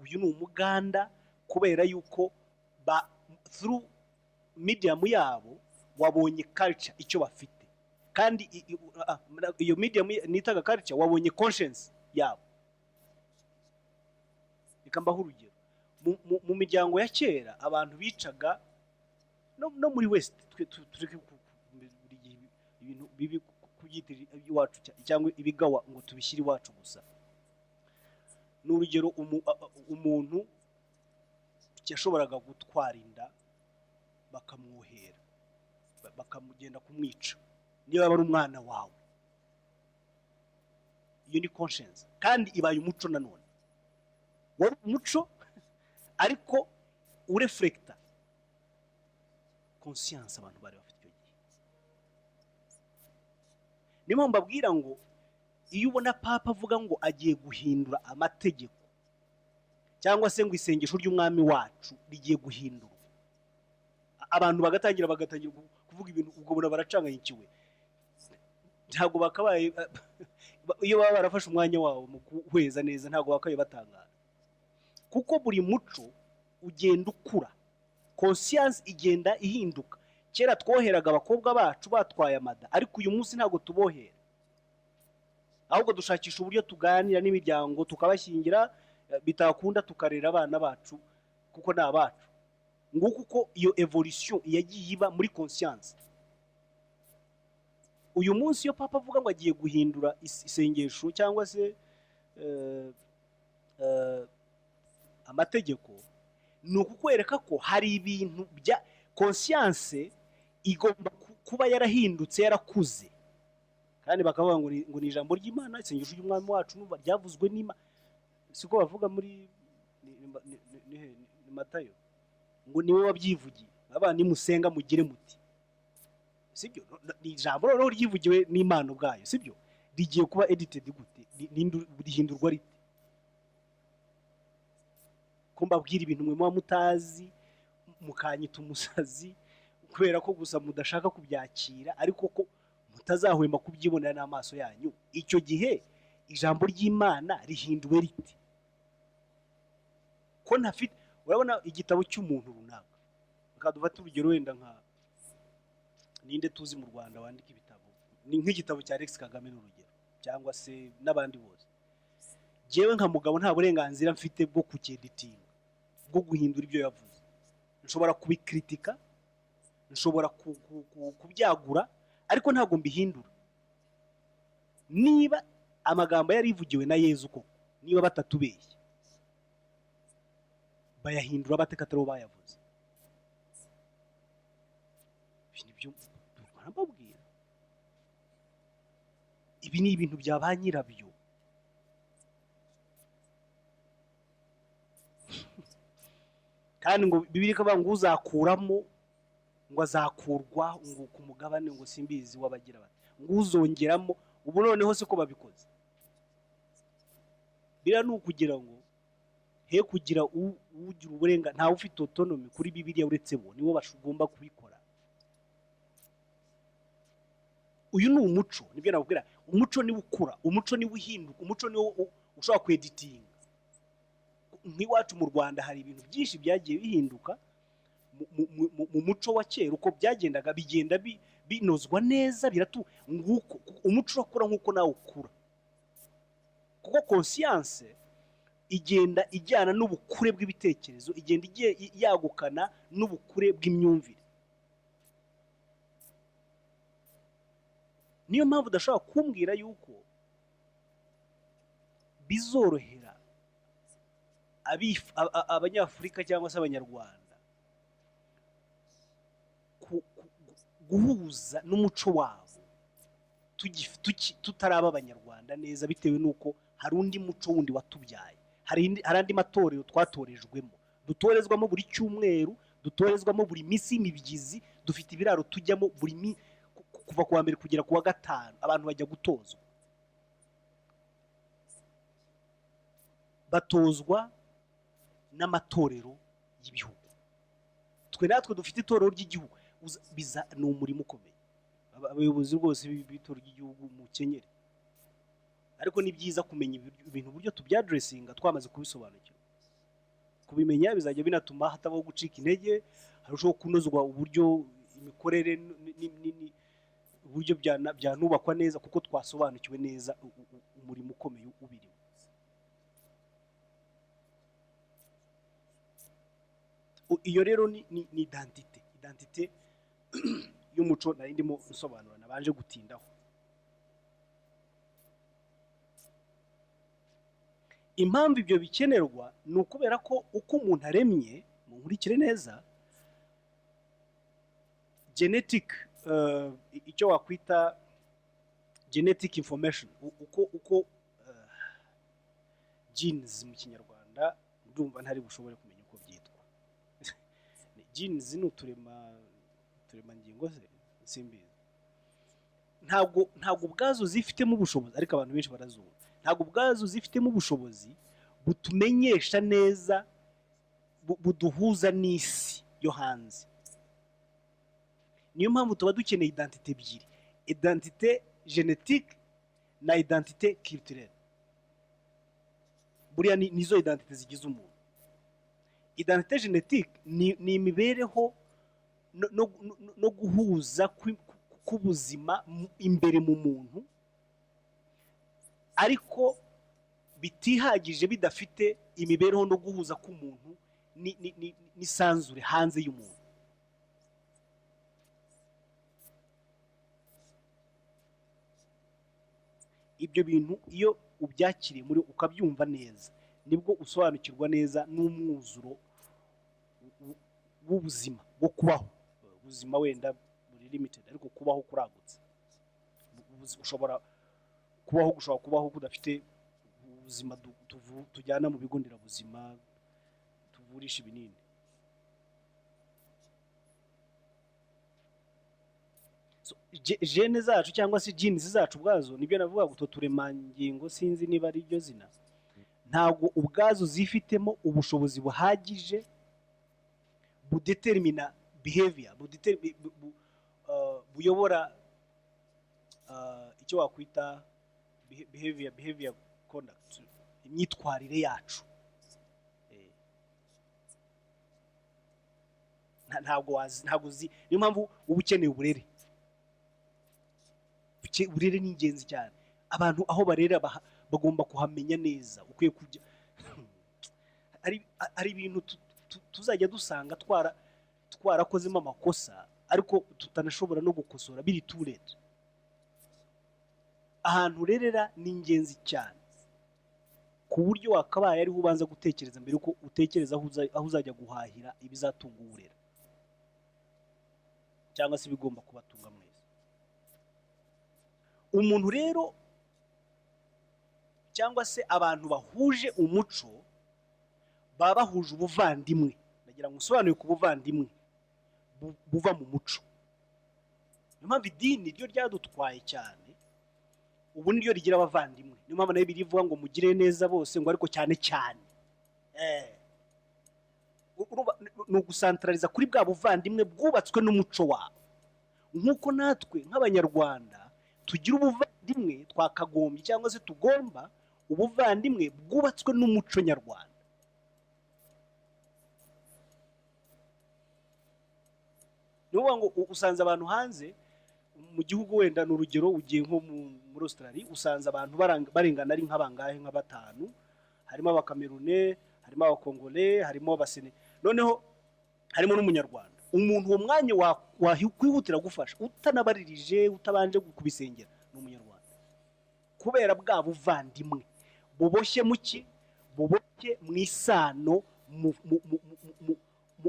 uyu ni umuganda, kubera yuko through medium yabo wabonye culture icyo bafite, kandi iyo medium nitaga culture wabonye conscience yabo. Reka mbaho urugero. Mu miryango ya kera abantu bicaga no muri west, tureke ibintu bibi kubyitira iwacu cyangwa ibigawa ngo tubishyire iwacu gusa. Ni urugero, umuntu yashoboraga gutwara inda bakamwohera, bakamugenda kumwica niba ari umwana wawe. Iyo ni conscience, kandi ibaye umuco nanone. Wari umuco ariko ureflecta conscience abantu bari bafite icyo gihe. Niyo mbabwira ngo iyo ubona papa avuga ngo agiye guhindura amategeko cyangwa se ngo isengesho ry'umwami wacu rigiye guhindurwa, abantu bagatangira kuvuga ibintu, ubwo bona baracanganyikiwe. Ntabwo bakabaye iyo baba barafashe umwanya wabo mu kuhweza neza, ntabwo bakabaye batangara, kuko buri muco ugenda ukura, conscience igenda ihinduka. Kera twoheraga abakobwa bacu batwaye amada, ariko uyu munsi ntabwo tubohera, ahubwo dushakisha uburyo tuganira n'imiryango tukabashyingira, bitakunda tukarera abana bacu kuko ni abacu. Nguko uko iyo evolution yagiye iba muri conscience. Uyu munsi iyo papa avuga ngo agiye guhindura isengesho cyangwa se amategeko, ni ukukwereka ko hari ibintu bya conscience igomba kuba yarahindutse, yarakuze. Kandi bakavuga ngo ni ijambo ry'Imana, isengesho ry'umwami wacu n'uba ryavuzwe n'Imana. Siko bavuga muri Matayo ngo niwe wabyivugiye, abana nimusenga mugire muti. Sibyo? Ni ijambo rero ryivugiwe n'Imana ubwayo, sibyo? Rigiye kuba edited gute? Rihindurwa rite? Ko mbabwira ibintu mwe muba mutazi, mukanyita umusazi kubera ko gusa mudashaka kubyakira, ariko ko mutazahwema kubyibonera n'amaso yanyu. Icyo gihe ijambo ry'Imana rihinduwe rite? Ko ntafite, urabona igitabo cy'umuntu runaka, akadufata urugero wenda ninde tuzi mu Rwanda wandika ibitabo, ni nk'igitabo cya Alex Kagame n'urugero, cyangwa se n'abandi bose. Jewe nka mugabo nta burenganzira mfite bwo kucyeditinga, bwo guhindura ibyo yavuze. Nshobora kubikritika, nshobora kubyagura, ariko ntabwo mbihindura. Niba amagambo yari ivugiwe na Yezu koko, niba batatubeshye, bayahindura batekataro bayavuze. Ibyo barambabwira, ibi ni ibintu bya ba nyirabyo. Kandi ngo Bibiliya ikavuga ngo uzakuramo ngo azakurwa ngo ku mugabane ngo simbizi wabagira bati, ngo uzongeramo. Ubu noneho siko babikoze. Bira ni ukugira ngo he kugira ugira uburenga, ntawe ufite autonomy kuri Bibiliya uretse bo, nibo bashugomba kubikora. Uyu ni umuco, nibyo nabwira, umuco ni ukura, umuco ni uhinduka, umuco ni ushobora kweditinga. Nk'iwacu mu Rwanda hari ibintu byinshi byagiye bihinduka mu muco wa kera, uko byagendaga bigenda binozwa neza, nguko umuco urakura nk'uko nawe ukura, kuko conscience igenda ijyana n'ubukure bw'ibitekerezo, igenda yagukana n'ubukure bw'imyumvire. Niyo mpamvu udashobora kumbwira yuko bizorohera abanyafurika cyangwa se abanyarwanda guhuza n'umuco wabo tutaraba abanyarwanda neza, bitewe n'uko hari undi muco wundi watubyaye, hari andi matorero twatorejwemo, dutorezwamo buri cyumweru, dutorezwamo buri minsi y'imibyizi, dufite ibiraro tujyamo kuva kuwa mbere kugera kuwa gatanu, abantu bajya gutozwa. batozwa n'amatorero y'ibihugu. Twe natwe dufite itorero ry'igihugu, ni umurimo ukomeye. Abayobozi rwose b'itorero ry'igihugu mukenyere, ariko ni byiza kumenya ibintu uburyo tubyadressinga twamaze kubisobanukirwa. Kubimenya bizajya binatuma hatabaho gucika intege, harushaho kunozwa uburyo imikorere uburyo byanubakwa neza, kuko twasobanukiwe neza umurimo ukomeye ubirimo. Iyo rero ni identite y'umuco nari ndimo nsobanura nabanje gutindaho. Impamvu ibyo bikenerwa ni ukubera ko uko umuntu aremye, mu nkurikire neza, genetic, icyo wakwita genetic information, uko genes mu kinyarwanda ndumva ntari bushobore kumenya uko byitwa. Genes ni uturemangingo se, simbizi. Ntabwo ubwazo zifitemo ubushobozi, ariko abantu benshi barazumva. Ntabwo ubwazo zifitemo ubushobozi butumenyesha neza, buduhuza n'isi yo hanze. Niyo mpamvu tuba dukeneye identite ebyiri, identite genetique na identite culturelle. Buriya nizo identite zigize umuntu. Identite genetique ni imibereho no guhuza k'ubuzima imbere mu muntu, ariko bitihagije, bidafite imibereho no guhuza k'umuntu n'isanzure hanze y'umuntu. Ibyo bintu iyo ubyakiriye muri ukabyumva neza, nibwo usobanukirwa neza n'umwuzuro w'ubuzima bwo kubaho. Ubuzima wenda buri limited, ariko kubaho kuragutse. Ushobora kubaho kudafite ubuzima tujyana mu bigo nderabuzima tuvurisha ibinini. Gene zacu cyangwa se genes zacu ubwazo, nibyo navuga ngo turemangingo, sinzi niba ari ryo zina, ntabwo ubwazo zifitemo ubushobozi buhagije budetermina behavior, buyobora icyo wakwita behavior conduct, imyitwarire yacu. Ntabwo niyo mpamvu uba ukeneye uburere. Uburere ni ingenzi cyane. Abantu aho barera bagomba kuhamenya neza. Ukwiye kujya ari ibintu tuzajya dusanga twarakozemo amakosa, ariko tutanashobora no gukosora, biri too late. Ahantu urerera ni ingenzi cyane, ku buryo wakabaye ariho ubanza gutekereza mbere uko utekereza aho uzajya guhahira ibizatunga uburera, cyangwa se bigomba kubatunga mwese. Umuntu rero cyangwa se abantu bahuje umuco baba bahuje ubuvandimwe. Nagira ngo usobanure ku buvandimwe buva mu muco. Niyo mpamvu idini ryo ryadutwaye cyane, ubu niryo rigira abavandimwe. Niyo mpamvu nayo birivuga ngo mugire neza bose, ngo ariko cyane cyane ni ugusantarariza kuri bwa buvandimwe bwubatswe n'umuco wabo. Nk'uko natwe nk'Abanyarwanda tugira ubuvandimwe, twakagombye cyangwa se tugomba ubuvandimwe bwubatswe n'umuco nyarwanda. Niyo ngo usanze abantu hanze mu gihugu, wenda ni urugero, ugiye nko muri Australia, usanze abantu barengana ari nk'abangahe, nka batanu. Harimo abakamerune, harimo abakongole, harimo abasene, noneho harimo n'umunyarwanda. Umuntu uwo mwanya wakwihutira gufasha utanabaririje, utabanje kubisengera, ni umunyarwanda, kubera bwa buvandimwe buboshye muki, buboshye mu isano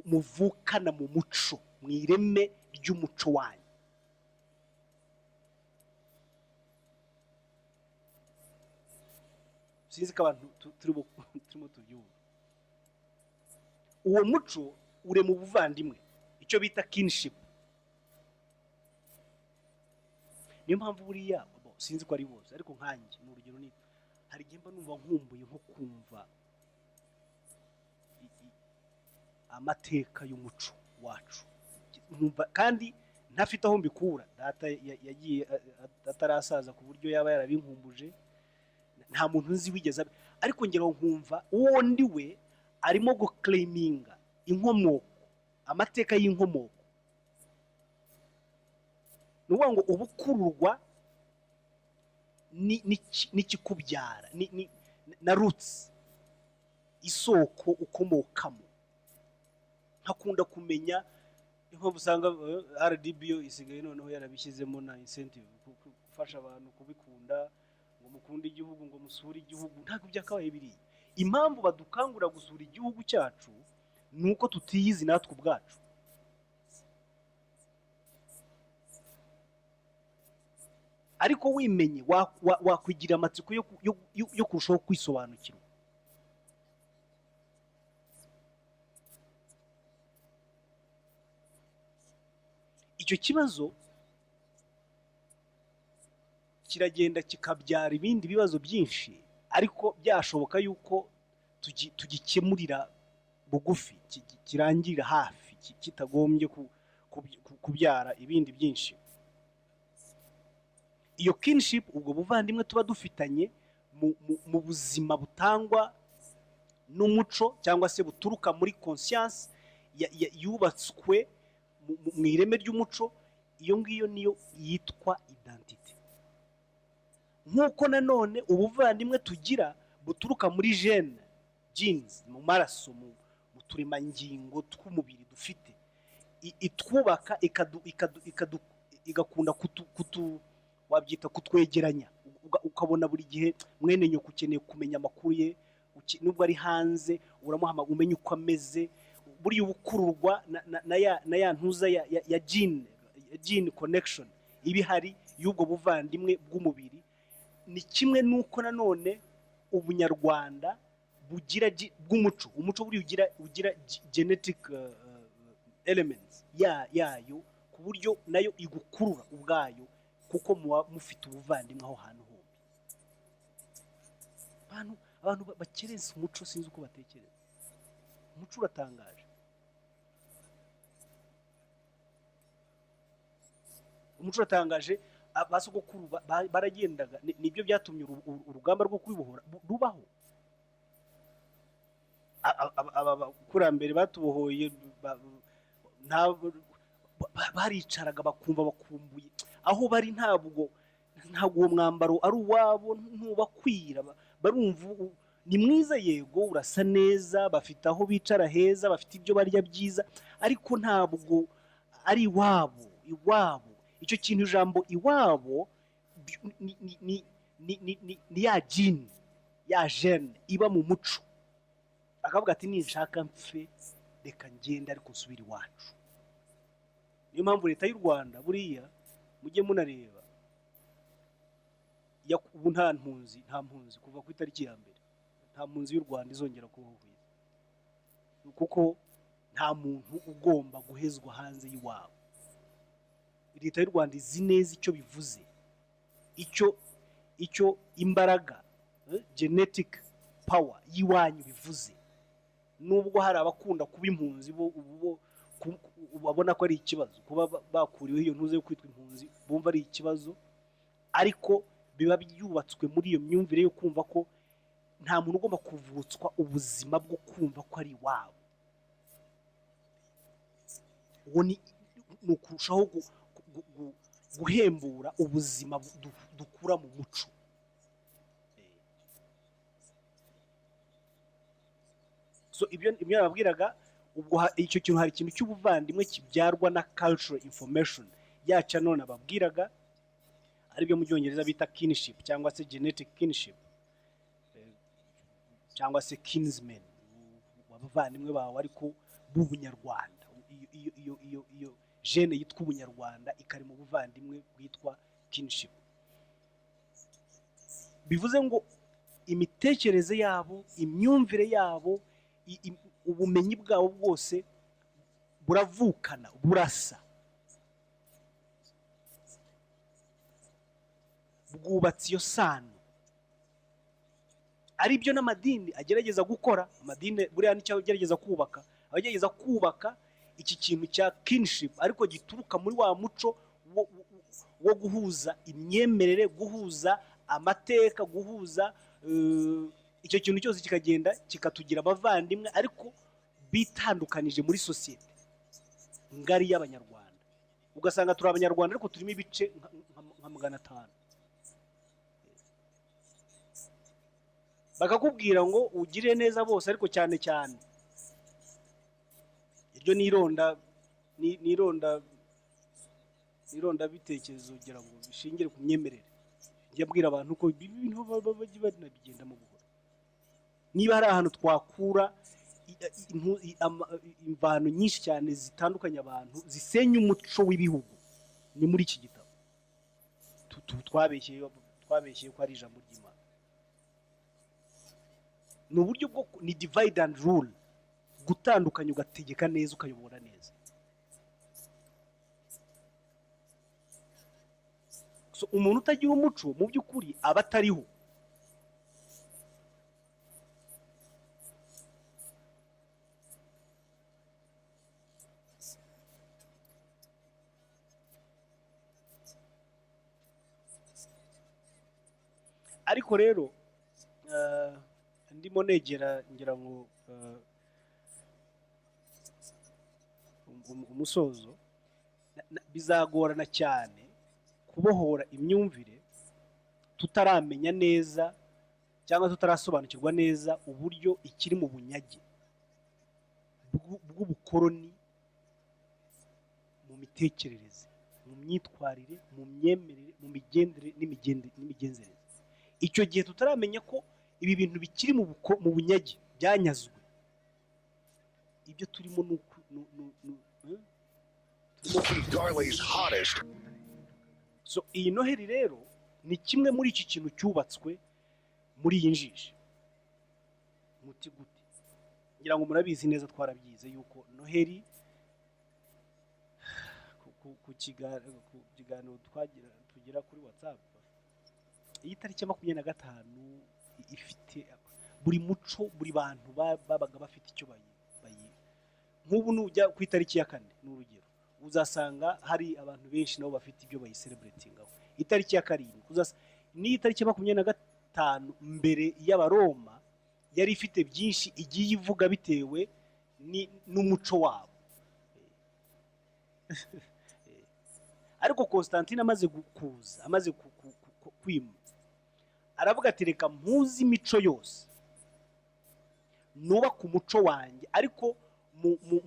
muvukana mu muco, mu ireme ry'umuco wanyu. Sinzi ko abantu turimo tubyumva. Uwo muco ure mu buvandimwe, icyo bita kinship. Niyo mpamvu buriya sinzi ko ari bose, ariko nkanjye ni urugero, hari igihe mba numva nkumbuye nko kumva amateka y'umuco wacu, kandi ntafite aho mbikura. Data yagiye atarasaza ku buryo yaba yarabinkumbuje, nta muntu nzi wigeze, ariko ngeraho nkumva uwo ndi we arimo guclaiminga inkomoko, amateka y'inkomoko. ni ukuvuga ngo ubukururwa n'ikikubyara na roots, isoko ukomokamo. Nkakunda kumenya impamvu usanga RDB isigaye noneho yarabishyizemo na incentive gufasha abantu kubikunda, ngo mukunde igihugu, ngo musure igihugu. Ntabwo byakabaye biriya. Impamvu badukangurira gusura igihugu cyacu ni uko tutiyizi natwe ubwacu. Ariko wimenye wakwigira amatsiko yo kurushaho kwisobanukirwa. Icyo kibazo kiragenda kikabyara ibindi bibazo byinshi, ariko byashoboka yuko tugikemurira bugufi, kirangirira hafi, kitagombye kubyara ibindi byinshi. Iyo kinship, ubwo buvandimwe tuba dufitanye mu buzima butangwa n'umuco cyangwa se buturuka muri conscience yubatswe mu ireme ry'umuco, iyo ngiyo niyo yitwa identity. Nk'uko nanone ubuvandimwe tugira buturuka muri genes, mu maraso, mu turemangingo tw'umubiri dufite, itwubaka igakunda wabyita kutwegeranya. Ukabona buri gihe mwene nyoko ukeneye kumenya amakuru ye, nubwo ari hanze uramuhamagara umenye uko ameze. Buriya ubukururwa na ya ntuza ya gene connection ibi hari y'ubwo buvandimwe bw'umubiri. Ni kimwe nuko nanone ubunyarwanda bugira bw'umuco, umuco buriya ugira genetic elements yayo, ku buryo nayo igukurura ubwayo, kuko muba mufite ubuvandimwe aho hantu hombi. Abantu bakerensa umuco sinzi uko batekereza. Umuco uratangaje. Umuco uratangaje. Abasogokuru baragendaga, nibyo byatumye urugamba rwo kwibohora rubaho. Abakurambere batubohoye baricaraga bakumva bakumbuye aho bari. Ntabwo uwo mwambaro ari uwabo, ntubakwira. Barumva ni mwiza, yego urasa neza, bafite aho bicara heza, bafite ibyo barya byiza, ariko ntabwo ari iwabo. Icyo kintu, ijambo iwabo ni ya gene iba mu muco. Akavuga ati ninshaka mfe, reka ngende ariko nsubire iwacu. Niyo mpamvu leta y'u Rwanda buriya mujye munareba, ubu nta mpunzi kuva ku itariki ya mbere, nta mpunzi y'u Rwanda izongera kubaho ku isi, kuko nta muntu ugomba guhezwa hanze y'iwabo. Leta y'u Rwanda izi neza icyo bivuze, icyo imbaraga genetic power y'iwanyu bivuze. Nubwo hari abakunda kuba impunzi babona ko ari ikibazo, kuba bakuriweho iyo ntuze yo kwitwa impunzi bumva ari ikibazo, ariko biba byubatswe muri iyo myumvire yo kumva ko nta muntu ugomba kuvutswa ubuzima bwo kumva ko ari iwabo. Uwo ni ukurushaho guhembura ubuzima dukura mu muco. So ibyo nababwiraga, ubwo icyo kintu, hari ikintu cy'ubuvandimwe kibyarwa na cultural information yacu. None ababwiraga aribyo mu Cyongereza bita kinship cyangwa se genetic kinship, cyangwa se kinsmen, abavandimwe bawe ariko b'ubunyarwanda. Iyo gene yitwa ubunyarwanda ikari mu buvandimwe bwitwa kinship. Bivuze ngo imitekerereze yabo, imyumvire yabo, ubumenyi bwabo bwose buravukana, burasa, bwubatse iyo sano. Ari byo n'amadini agerageza gukora. Amadini buriya nicyo agerageza kubaka, abagerageza kubaka iki kintu cya kinship ariko gituruka muri wa muco wo guhuza imyemerere, guhuza amateka, guhuza icyo kintu cyose kikagenda kikatugira abavandimwe ariko bitandukanije muri sosiyete ngari y'abanyarwanda. Ugasanga turi abanyarwanda ariko turimo ibice nka 500. Bakakubwira ngo ugire neza bose ariko cyane cyane iryo nironda bitekerezo kugira ngo bishingire ku myemerere. Njye mbwira abantu ko ibintu bajye banabigendamo buhoro. Niba hari ahantu twakura imvano nyinshi cyane zitandukanye abantu zisenya umuco w'ibihugu ni muri iki gitabo. Twabeshyeye ko ari ijambo ry'Imana. Ni uburyo bwo ni divide and rule, gutandukanya ugategeka neza ukayobora neza. So umuntu utagira umuco mu by'ukuri aba atariho. Ariko rero ndimo negera ngira ngo umusozo bizagorana cyane kubohora imyumvire tutaramenya neza cyangwa tutarasobanukirwa neza uburyo ikiri mu bunyage bw'ubukoroni mu mitekerereze, mu myitwarire, mu myemerere, mu migendere n'imigenzereze. Icyo gihe tutaramenya ko ibi bintu bikiri mu bunyage byanyazwe, ibyo turimo so iyi Noheli rero ni kimwe muri iki kintu cyubatswe muri iyi njiji. Muti gute? Ngira ngo murabizi neza, twarabyize yuko Noheli ku kiganiro tugira kuri WhatsApp, iyi tariki ya 25 ifite buri muco, buri bantu babaga bafite icyo nk'ubu nujya ku itariki ya 4 n'urugero uzasanga hari abantu benshi nabo bafite ibyo bayicelebratingaho. Itariki ya 7 ni itariki ya 25 mbere y'Abaroma yari ifite byinshi igiye ivuga bitewe n'umuco wabo. Ariko Constantine amaze kuza, amaze kwima, aravuga ati reka mpuze imico yose, nuba ku muco wanjye ariko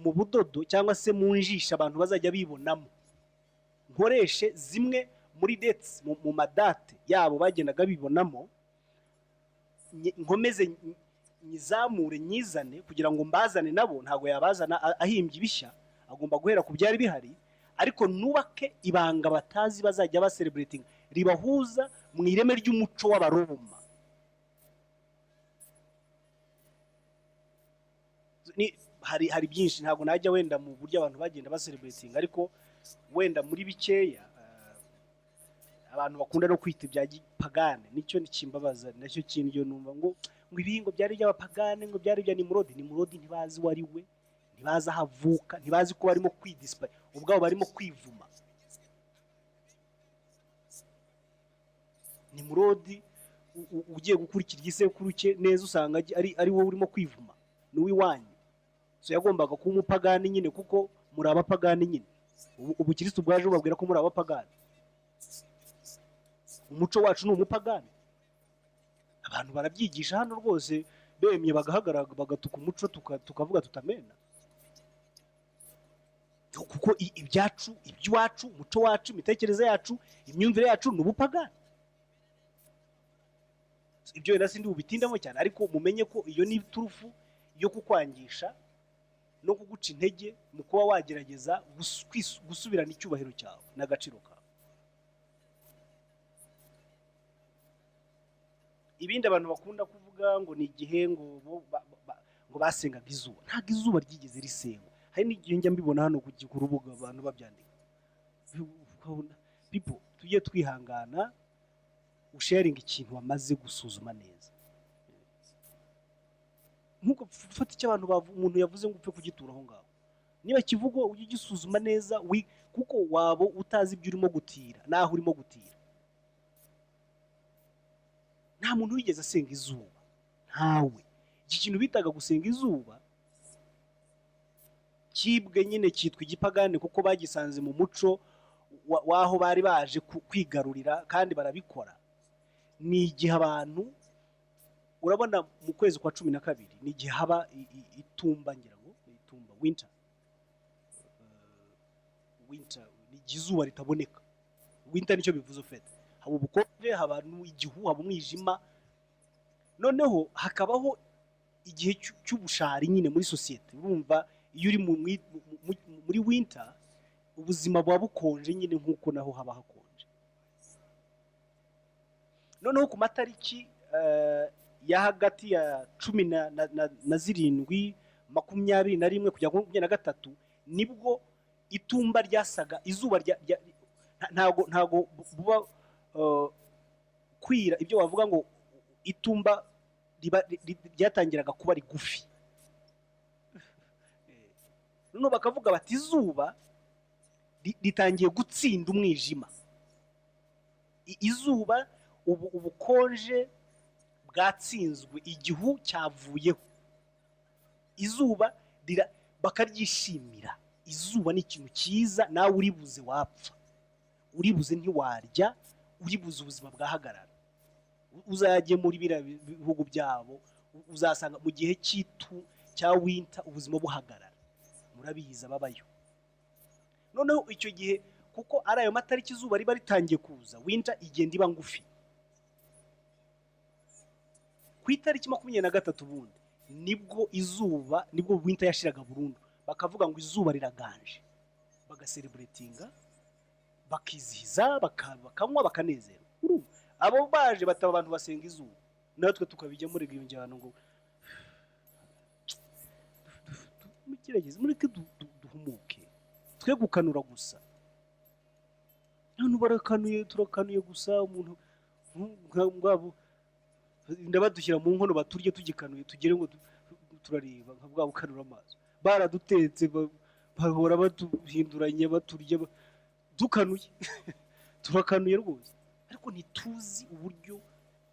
mu budodo cyangwa se mu njisha abantu bazajya bibonamo, nkoreshe zimwe muri dates, mu madate yabo bagendaga bibonamo, nkomeze nyizamure nyizane kugira ngo mbazane nabo. Ntago yabazana ahimbye ibishya, agomba guhera ku byari bihari, ariko nubake ibanga batazi bazajya celebrating ribahuza mu ireme ry'umuco w'Abaroma. Hari byinshi, ntago najya wenda mu buryo abantu bagenda celebrating, ariko wenda muri bikeya abantu bakunda no kwita ibya pagane. Nicyo nikimbabaza, nacyo kintu numva ngo ibingo byari by'abapagane, ngo byari bya Nimurodi ntibazi wari we, ntibazi ahavuka, ntibazi ko barimo kwidisplay, ubwabo barimo kwivuma. Nimurodi ugiye gukurikira igisekuru cye neza usanga ari wowe urimo kwivuma, n'uwiwanyu. So yagombaga kuba umupagani nyine, kuko muri abapagani nyine. Ubu Kristo bwaje ubabwira ko muri abapagani. Umuco wacu ni umupagani. Abantu barabyigisha hano rwose, bemye bagahagarara bagatuka umuco, tukavuga tutamena. Kuko ibyacu, iby'iwacu, umuco wacu, imitekerereze yacu, imyumvire yacu ni ubupagani. Ibyo wenda sindi ubitindamo cyane, ariko mumenye ko iyo ni turufu yo kukwangisha no kuguca intege mu kuba wagerageza gusubirana icyubahiro cyawe n'agaciro kawe. Ibindi abantu bakunda kuvuga ngo ni igihe ngo basengaga izuba. Ntabwo izuba ryigeze risengwa. Hari n'igihe njya mbibona hano ku rubuga abantu babyandika. People, tujye twihangana, usharing ikintu wamaze gusuzuma neza. Nkuko ufata icyo umuntu yavuze ngo upfe kugitura aho ngaho. Niba kivugo ujye ugisuzuma neza, kuko waba utazi ibyo urimo gutira naho urimo gutira. Nta muntu wigeze asenga izuba, ntawe. Iki kintu bitaga gusenga izuba kibwe nyine cyitwa igipagani, kuko bagisanze mu muco waho bari baje kwigarurira, kandi barabikora. Ni igihe abantu, urabona mu kwezi kwa 12 ni igihe haba itumba, ngira ngo itumba, winter, ni izuba ritaboneka. Winter nicyo bivuze ufite, haba ubukonje, haba igihu, haba umwijima. Noneho hakabaho igihe cy'ubushari nyine muri societe. Urumva iyo uri muri winter, ubuzima buba bukonje nyine nk'uko naho haba hakonje. Noneho ku matariki ya hagati ya 17, 21 kujya 23 nibwo itumba ryasaga izuba ntago buba kwira, ibyo bavuga ngo itumba ryatangiraga kuba rigufi. Noneho bakavuga bati izuba ritangiye gutsinda umwijima. Izuba ubukonje bwatsinzwe, igihu cyavuyeho. Izuba bakaryishimira. Izuba ni ikintu cyiza, nawe uribuze wapfa, uribuze ntiwarya, uribuze ubuzima bwahagarara. Uzajye muri biriya bihugu byabo, uzasanga mu gihe cya winter ubuzima buhagarara. Murabizi ababayo. Noneho icyo gihe, kuko ari ayo matariki izuba riba ritangiye kuza, winter igenda iba ngufi. Ku itariki 23 bundi nibwo winter yashiraga burundu. Bakavuga ngo izuba riraganje, bagaselebratinga, bakizihiza, bakanywa, bakanezerwa. Abo baje bataba abantu basenga izuba, natwe tukabijya muri iyo njyana ngo mugerageze mureke duhumuke, twe gukanura gusa. None turakanuye gusa. Umuntu ngabo ndabadushyira mu nkono baturye tugikanuye, tugere ngo turareba nka bwa bukanura amaso. Baradutetse, bahora batuhinduranye, baturye dukanuye. Turakanuye rwose, ariko ntituzi uburyo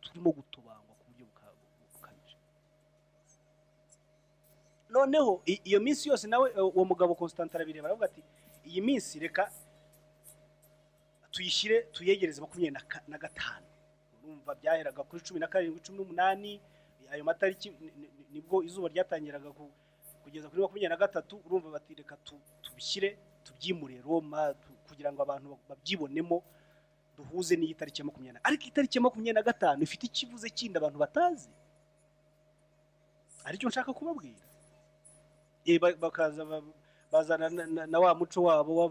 turimo gutubangwa ku buryo bukabije. Noneho iyo minsi yose nawe uwo mugabo Constantine arabireba, aravuga ati iyi minsi reka tuyegereze 25. Urumva byaheraga kuri 17, 18, ayo matariki nibwo izuba ryatangiraga kugeza kuri 23. Urumva bati reka tubishyire, tubyimure Roma, kugira ngo abantu babyibonemo, duhuze n'iyi tariki ya 20. Ariko itariki ya 25 ifite ikivuze kindi abantu batazi, aricyo nshaka kubabwira. Bakaza bazana na wa muco wabo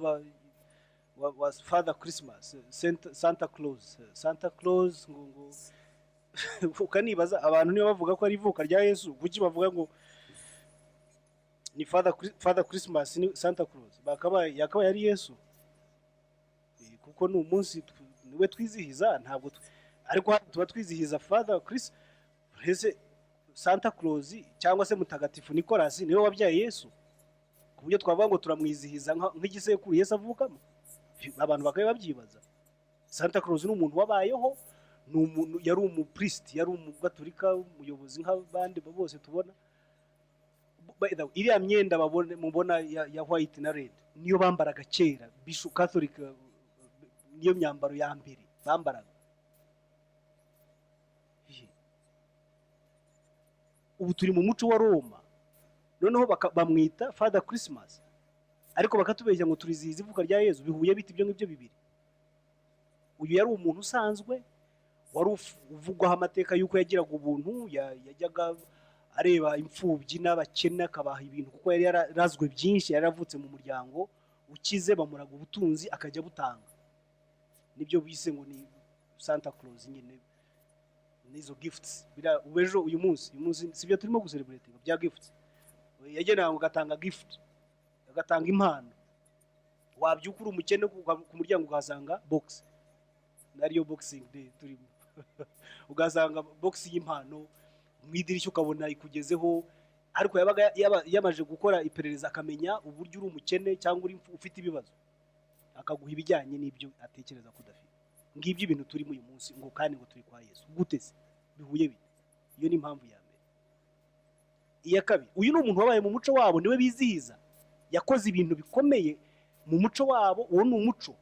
wa Father Christmas, Santa Claus ngo ukanibaza abantu niba bavuga ko ari ivuka rya Yesu, kuki bavuga ngo ni Father Christmas ni Santa Claus? Yakabaye ari Yesu, kuko ni umunsi niwe twizihiza, ntabwo ariko tuba twizihiza Father Christ. Hese Santa Claus cyangwa se mutagatifu Nicolas niwe wabyaye Yesu, ku buryo twavuga ngo turamwizihiza nk'igisekuru Yesu avukamo. Abantu bakaye babyibaza. Santa Claus ni umuntu wabayeho, yari umupriest, yari umugatolika, umuyobozi nk'abandi bose tubona. Iriya myenda mubona ya white na red niyo bambaraga kera. Bishop Catholic niyo myambaro ya mbere bambaraga. Ubu turi mu muco wa Roma, noneho bamwita Father Christmas, ariko bakatubeshya ngo turizihiza ivuka rya Yesu. Bihuye biti ibyo ngibyo bibiri. Uyu yari umuntu usanzwe, wari uvugwaho amateka yuko yagiraga ubuntu, yajyaga areba imfubyi n'abakene akabaha ibintu, kuko yari yarazwe byinshi, yari yaravutse mu muryango ukize, bamuraga ubutunzi akajya butanga. Nibyo bise ngo ni Santa Claus nyine, nizo gifts. Ubejo uyu munsi sibyo turimo gucelebrate bya gifts. Yagenaga ngo gatanga gift, agatanga impano. Wabyukura umukene ku muryango ugasanga box, nariyo boxing day turimo. Ugasanga box y'impano, mwidirishyo ukabona ikugezeho ariko yabaga yamaje gukora iperereza akamenya uburyo uri umukene cyangwa uri ufite ibibazo, akaguha ibijyanye n'ibyo atekereza ko udafite. Ngibyo ibintu turimo uyu munsi, ngo kandi ngo turi kwa Yesu. Gute se bihuye bite? Iyo ni impamvu ya mbere. Iya kabiri, uyu ni umuntu wabaye mu muco wabo, niwe bizihiza, yakoze ibintu bikomeye mu muco wabo. Uwo ni umuco.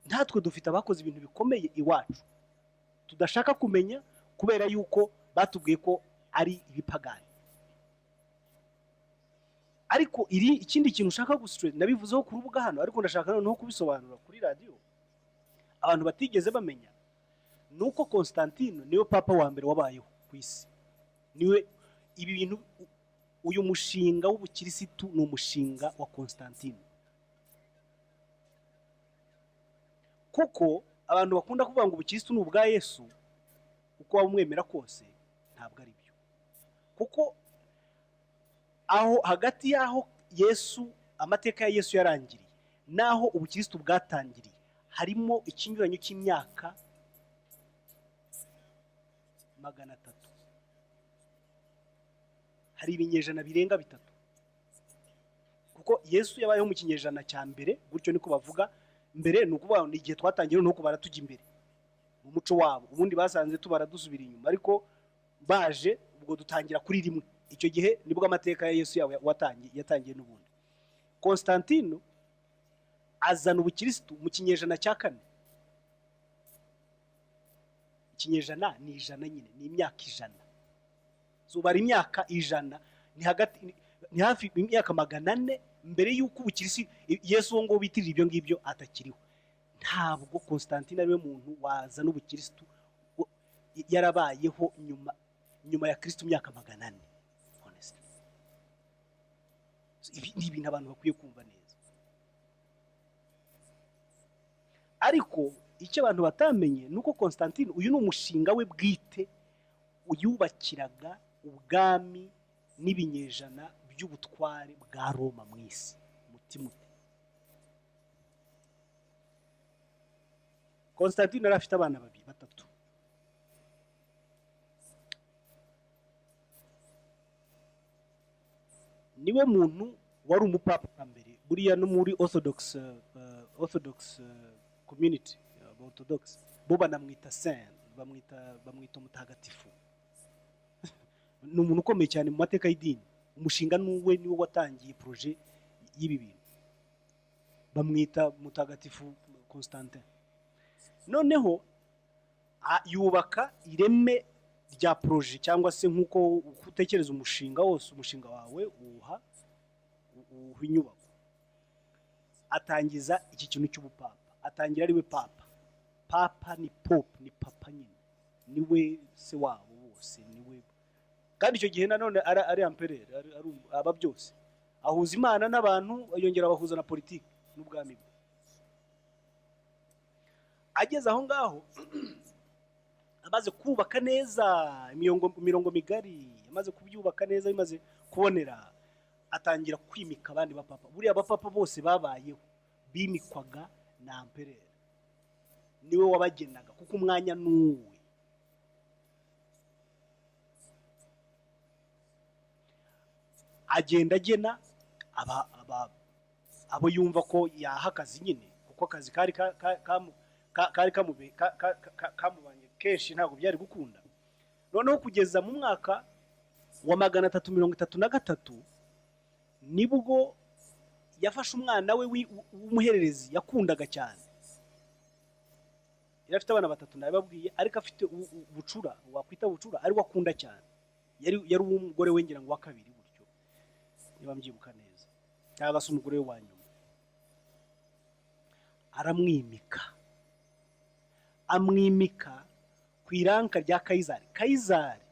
Ntatwe dufite abakoze ibintu bikomeye iwacu tudashaka kumenya, kubera yuko batubwiye ko ari ibipagani. Ariko ikindi kintu ushaka gustress, nabivuzeho ku rubuga hano, ariko ndashaka noneho kubisobanura kuri radio abantu batigeze bamenya, nuko Constantine niwe papa wa mbere wabayeho ku isi. Niwe ibi bintu, uyu mushinga w'ubukirisitu ni umushinga wa Constantine. Kuko abantu bakunda kuvuga ngo ubukirisitu ni ubwa Yesu, uko wamwemera kose ntabwo ari byo. Kuko aho hagati yaho Yesu, amateka ya Yesu yarangiriye naho ubukirisitu bwatangiriye harimo ikinyuranyo cy'imyaka 300. Hari ibinyejana birenga 3. Kuko Yesu yabayeho mu kinyejana cya mbere, gutyo niko bavuga. Mbere ni ukuvuga ngo igihe twatangiye nuko baratujya imbere mu muco wabo, ubundi basanze tubara dusubira inyuma, ariko baje ubwo dutangira kuri rimwe. Icyo gihe nibwo amateka ya Yesu yatangiye n'ubundi. Constantine azana ubukirisitu mu kinyejana cya 4. Ikinyejana ni 100 nyine, ni imyaka 100. So bari imyaka 100, ni hafi imyaka 400 mbere y'uko ubukirisitu Yesu ngo bitirira ibyo ngibyo atakiriho. Ntabwo Constantine ariwe muntu wazana ubukirisitu, yarabayeho nyuma ya Kristo imyaka 400. Ibi ni ibintu abantu bakwiye kumva neza. Ariko icyo abantu batamenye nuko Constantine uyu ni umushinga we bwite uyubakiraga ubwami n'ibinyejana by'ubutware bwa Roma mu isi. Mutima Constantine yari afite abana 3. Niwe muntu wari umupapa wa mbere buriya no muri orthodox community, orthodox bo banamwita saint, bamwita mutagatifu. Ni umuntu ukomeye cyane mu mateka y'idini. Umushinga niwe watangiye projet y'ibi bintu, bamwita mutagatifu Constantin. Noneho yubaka ireme rya projet, cyangwa se nkuko utekereza umushinga wose, umushinga wawe uha inyubako. Atangiza iki kintu cy'ubupapa, atangira ari we papa. Papa ni pope, ni papa nyine, niwe se wabo bose, niwe. Kandi icyo gihe nanone ari empereur, aba byose, ahuza Imana n'abantu, yongera abahuza na politiki n'ubwami bwe. Ageze aho ngaho amaze kubaka neza imirongo migari, amaze kubyubaka neza, bimaze kubonera, atangira kwimika abandi bapapa. Buriya abapapa bose babayeho bimikwaga na empereur, niwe wabagenaga kuko umwanya nuwe. Agenda agena abo yumva ko yaha akazi nyine, kuko akazi kari kamubanye kenshi, ntabwo byari gukunda. Noneho kugeza mu mwaka wa 333 nibwo yafashe umwana we w'umuhererezi yakundaga cyane. Yari afite abana 3 nababwiye, ariko afite ubucura, wakwita bucura, ari wakunda cyane. Yari umugore we ngira ngo wa kabiri gutyo, niba mbyibuka neza, cyangwa se umugore we wa nyuma. Amwimika ku iranka rya Kayizari. Kayizari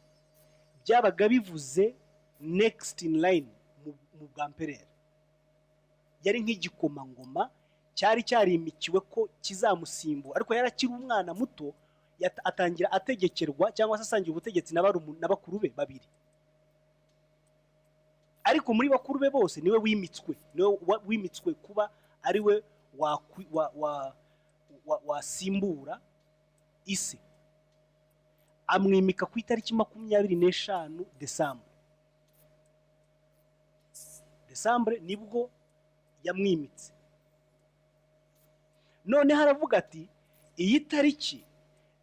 byabaga bivuze next in line mu bwa empereur. Yari nk'igikomangoma cyari cyarimikiwe ko kizamusimbura, ariko yarakiri umwana muto, atangira ategekerwa cyangwa se asangiye ubutegetsi n'abakuru be 2. Ariko muri bakuru be bose niwe wimitswe kuba ari we wasimbura isi. Amwimika ku itariki 25 Desemba. Desambure nibwo yamwimitse. None haravuga ati iyi tariki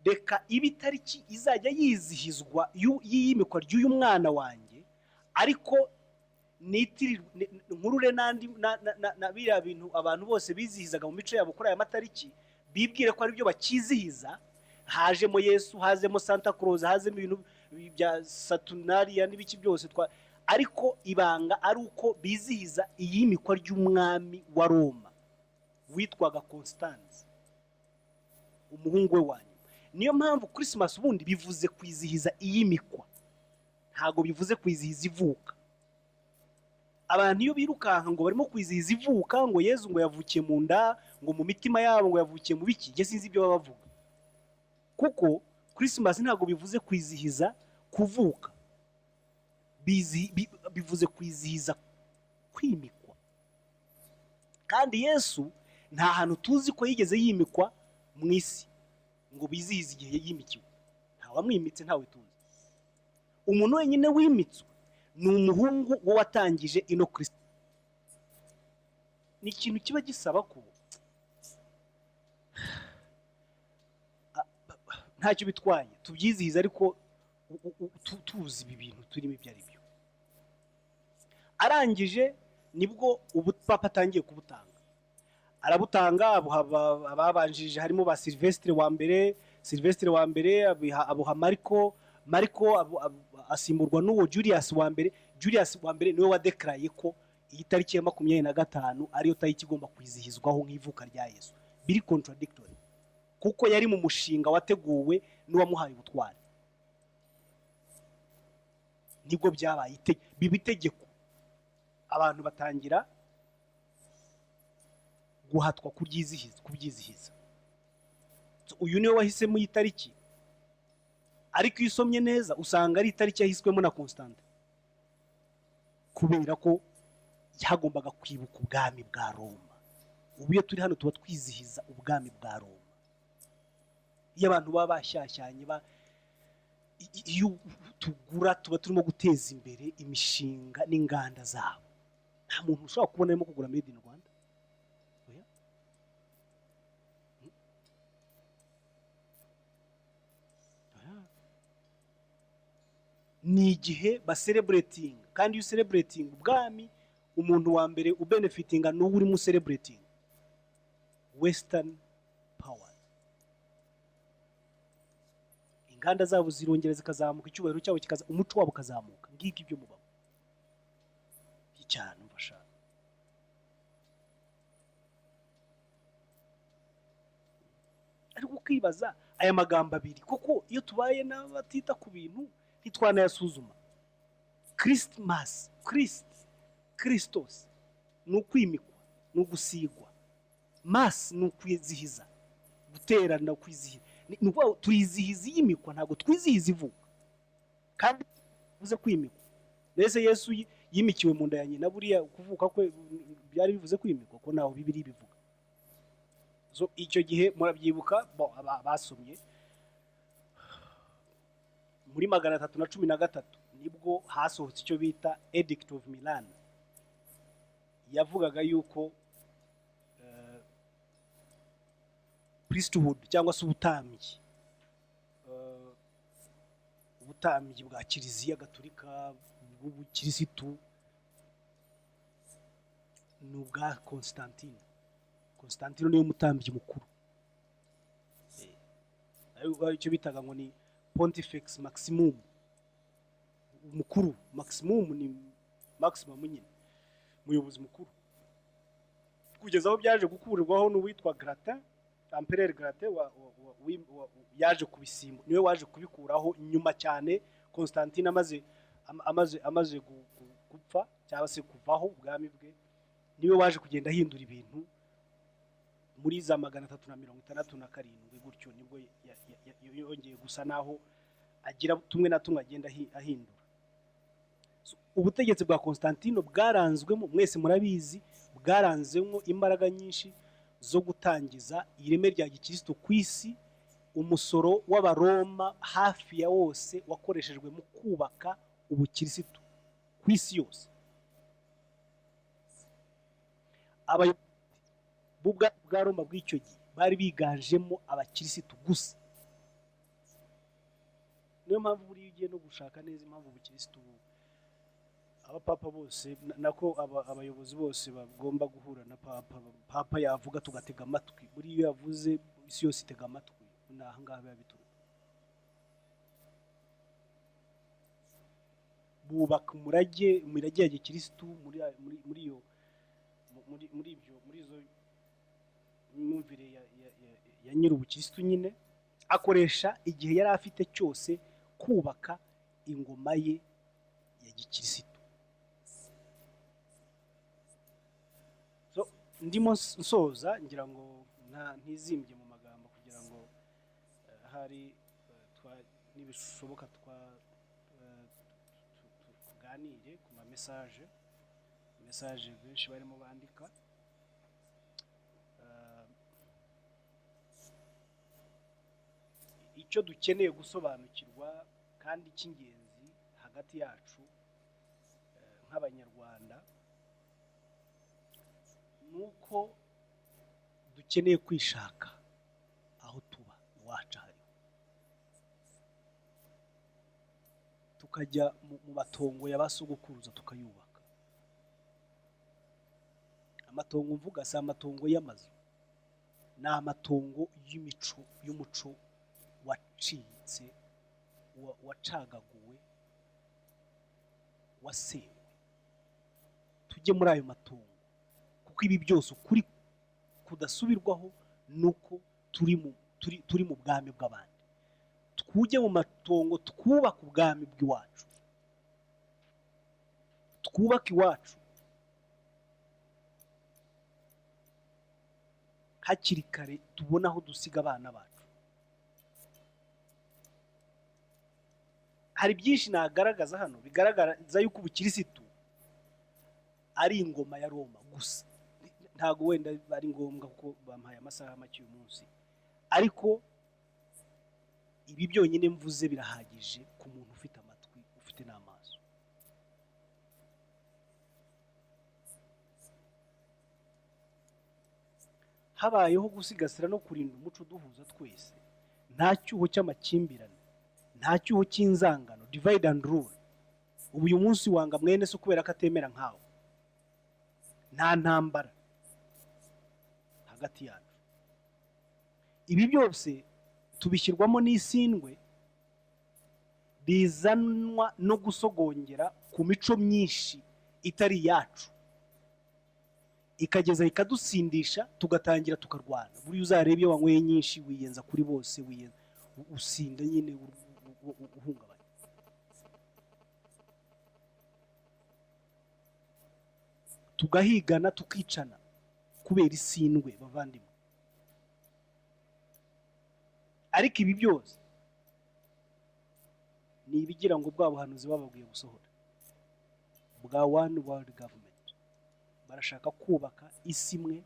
reka ibi tariki izajya yizihizwa y'iyimikwa ry'uyu mwana wanjye, ariko nkurure n'andi na biriya bintu abantu bose bizihizaga mu mico yabo kuri aya matariki, bibwire ko ari byo bakizihiza. Hajemo Yesu, hazemo Santa Claus, hazemo ibintu bya Saturnaliya n'ibiki byose, ariko ibanga ari uko bizihiza iyimikwa ry'umwami wa Roma witwaga Constance, umuhungu we wanyu. Niyo mpamvu Christmas ubundi bivuze kwizihiza iyimikwa, ntago bivuze kwizihiza ivuka. Abantu iyo birukanka ngo barimo kwizihiza ivuka, ngo Yezu ngo yavukiye mu nda, ngo mu mitima yabo ngo yavukiye mu biki, je sinzi ibyo baba bavuga. Kuko Christmas ntago bivuze kwizihiza kuvuka, bivuze kwizihiza kwimikwa. Kandi Yesu nta hantu tuzi ko yigeze yimikwa mu isi ngo bizihize igihe yimikiwe. Ntawamwimitse, ntawe tuzi. Umuntu wenyine wimitswe ni umuhungu wo watangije ino Kristo. Ni ikintu kiba gisaba ko ntacyo bitwaye tubyizihiza, ariko tuzi ibi bintu turimo ibyo ari byo. Arangije nibwo ubupapa atangiye kubutanga. Arabutanga, ababanjirije harimo ba Silvestre wa mbere abuha Mariko asimburwa n'uwo Julius wa mbere. Julius wa mbere niwe wadekaraye ko iyi tariki ya 25 ariyo tariki igomba kwizihizwaho nk'ivuka rya Yesu. Biri contradictory, kuko yari mu mushinga wateguwe n'uwamuhaye ubutware. Nibwo byabaye bibitegeko, abantu batangira guhatwa kubyizihiza. Uyu niwe wahisemo iyi tariki, ariko iyo usomye neza usanga ari itariki yahiswemo na Constante, kubera ko yagombaga kwibuka ubwami bwa Roma. Ubu iyo turi hano tuba twizihiza ubwami bwa Roma. Iyo abantu baba bashyashyanye, iyo tugura tuba turimo guteza imbere imishinga n'inganda zabo. Nta muntu ushobora kubona arimo kugura made in Rwanda. Ni igihe celebrating, kandi you celebrating ubwami, umuntu wa mbere ubenefitinga n'uwo urimo celebrating Western power. Inganda zabo zirongera zikazamuka, icyubahiro cyabo kikaza, umuco wabo kazamuka. Ngiki ibyo mubabo cyane mfasha. Ariko ukibaza aya magambo abiri, kuko iyo tubaye n'abatita ku bintu ntitwanayasuzuma. Christmas, Christos ni ukwimikwa, ni ugusigwa. Mass ni ukwizihiza, guterana, kwizihiza. Ni ukuvuga turizihiza iyimikwa, ntabwo twizihiza ivuka. Kandi bivuze kwimikwa. Mbese Yesu yimikiwe mu nda ya nyina, buriya kuvuka kwe byari bivuze kwimikwa, ko naho Bibiri bivuga. So icyo gihe murabyibuka basomye muri 313 nibwo hasohotse icyo bita Edict of Milan. Yavugaga yuko priesthood cyangwa se ubutambyi bwa Kiliziya Gatolika, bw'ubukirisitu, ni ubwa Constantine. Constantine niwe mutambyi mukuru. Icyo bitaga ngo ni Pontifex Maximum, mukuru. Maximum ni maximum nyine, muyobozi mukuru. Kugeza aho byaje gukurirwaho n'uwitwa Gratin, Empereur Gratin yaje kubisimba, niwe waje kubikuraho nyuma cyane. Constantine amaze gupfa cyangwa se kuvaho ubwami bwe, niwe waje kugenda ahindura ibintu muri za 367 gutyo. Nibwo yongeye gusa naho agira tumwe na tumwe agenda ahindura. Ubutegetsi bwa Constantine bwaranzwemo, mwese murabizi, bwaranzemo imbaraga nyinshi zo gutangiza ireme rya gikristo ku isi. Umusoro w'Abaroma hafi ya wose wakoreshejwe mu kubaka ubukirisitu ku isi yose. abayobozi bwa Roma bw'icyo gihe bari biganjemo abakirisitu gusa. Niyo mpamvu buriya ugiye no gushaka neza impamvu ubukirisitu abapapa bose nako abayobozi bose bagomba guhura na papa yavuga tugatega amatwi, buriya iyo yavuze isi yose itega amatwi, naha ngaha biba bituruka. Bubaka umurage ya gikirisitu muri izo myumvire ya nyir'ubukirisitu nyine, akoresha igihe yari afite cyose kubaka ingoma ye ya gikirisitu. Ndimo nsoza ngira ngo ntizimbye mu magambo kugira ngo hari nibishoboka tuganire ku ma message benshi barimo bandika. Icyo dukeneye gusobanukirwa kandi cy'ingenzi hagati yacu nk'abanyarwanda nuko dukeneye kwishaka aho tuba iwacu hari, tukajya mu matongo y'abasogokuruza tukayubaka. Amatongo mvuga si amatongo y'amazu, ni amatongo y'umuco wacitse, wacagaguwe, wasewe. Tujye muri ayo matongo, kuko ibi byose ukuri kudasubirwaho nuko turi mu bwami bw'abandi. Twujye mu matongo twubaka ubwami bw'iwacu, twubaka iwacu hakiri kare, tubona aho dusiga abana bacu. Hari byinshi nagaragaza hano bigaragaza yuko ubukirisitu ari ingoma ya Roma gusa. Ntago wenda ari ngombwa kuko bampaye amasaha make uyu munsi, ariko ibi byonyine mvuze birahagije ku muntu ufite amatwi, ufite n'amaso. Habayeho gusigasira no kurinda umuco duhuza twese, nta cyuho cy'amakimbirane, nta cyuho cy'inzangano, divide and rule. Ubu uyu munsi wanga mwene so kubera ko atemera nkawe, nta ntambara hagati yacu. Ibi byose tubishyirwamo n'isindwe bizanwa no gusogongera ku mico myinshi itari yacu, ikageza ikadusindisha tugatangira tukarwana. Buri uzarebe iyo wanyweye nyinshi wiyenza kuri bose, usinda nyine uhungabana. Tugahigana tukicana kubera isindwe bavandimwe. Ariko ibi byose ni ibigira ngo bwa buhanuzi bababwiye gusohora bwa one world government. Barashaka kubaka isi imwe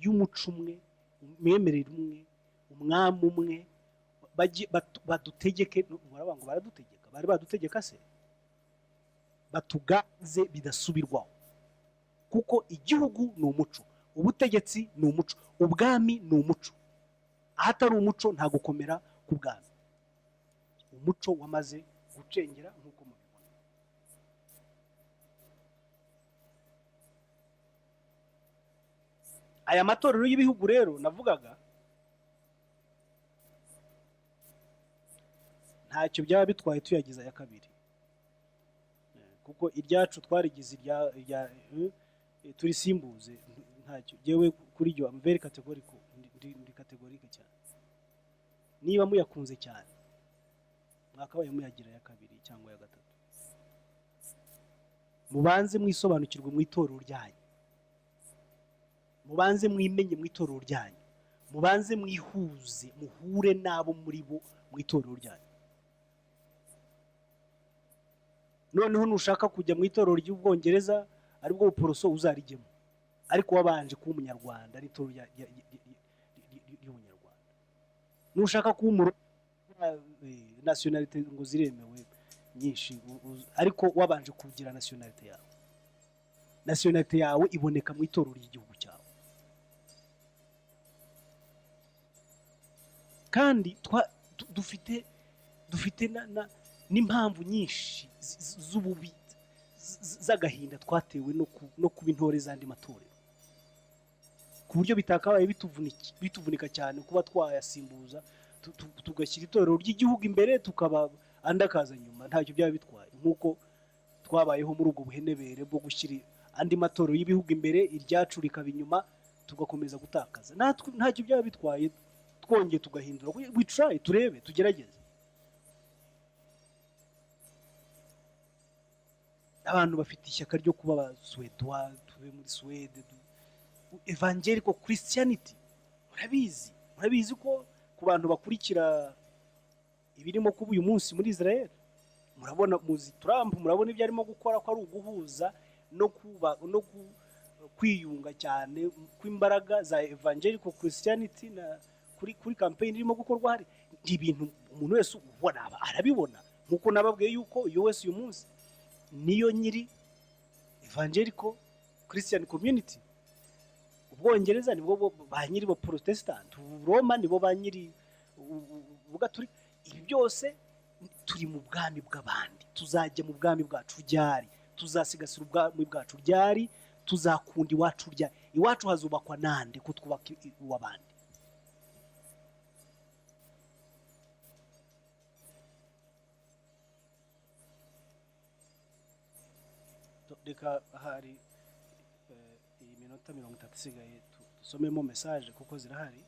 y'umuco umwe, umwemerere umwe, umwami umwe, badutegeke. Muravuga ngo baradutegeka, bari badutegeka se? Batugaze bidasubirwaho, kuko igihugu ni umuco, ubutegetsi ni umuco, ubwami ni umuco. Ahatari umuco nta gukomera ku bwami. Umuco wamaze gucengera nk'uko mubibona. Aya matorero y'ibihugu rero navugaga ntacyo byaba bitwaye tuyagize aya kabiri, kuko iryacu twarigize turisimbuze ntacyo. Jewe kuri ryo am very categorical, ndi categorique cyane. Niba muyakunze cyane mwakabaye muyagira ya kabiri cyangwa ya gatatu. Mubanze mwisobanukirwe mu itorero ryanyu, mubanze mwimenye mu itorero ryanyu, mubanze mwihuze, muhure nabo muri bo mu itorero ryanyu. Noneho nushaka kujya mu itorero ry'Ubwongereza aribwo buporoso uzarijyemo, ariko wabanje kuba umunyarwanda, ari itorero ry'Ubunyarwanda. Nushaka kuba nationality ngo ziremewe nyinshi, ariko wabanje kugira nationality yawe. Nationality yawe iboneka mu itorero ry'igihugu cyawe. kandi dufite n'impamvu nyinshi z'ububi z'agahinda twatewe no kuba intore z'andi matorero, ku buryo bitakabaye bituvunika cyane kuba twayasimbuza tugashyira itorero ry'igihugu imbere tukaba andi akaza nyuma. Ntacyo byaba bitwaye, nk'uko twabayeho muri ubwo buhenebere bwo gushyira andi matorero y'ibihugu imbere, iryacu rikaba inyuma, tugakomeza gutakaza. Ntacyo byaba bitwaye twongeye tugahindura, we try, turebe, tugerageze. Abantu bafite ishyaka ryo kuba abaswedwa, tube muri Swede, evangelical Christianity, murabizi ko ku bantu bakurikira ibirimo kuba uyu munsi muri Israel, murabona muzi Trump, murabona ibyo arimo gukora ko ari uguhuza no kwiyunga cyane kw'imbaraga za evangelical Christianity na kuri campaign irimo gukorwa hari ibintu umuntu wese ubona arabibona, nkuko nababwiye yuko US uyu munsi niyo nyiri evangelical Christian community. Ubwongereza nibo ba nyiri bo Protestant, Roma nibo ba nyiri Gatolika. Ibi byose turi mu bwami bw'abandi, tuzajya mu bwami bwacu ryari, tuzasigasira ubwami bwacu ryari, tuzakunda iwacu ryari, iwacu hazubakwa nande ko twubaka uw'abandi. Reka hari iyi minota 30 isigaye dusomemo message kuko zirahari,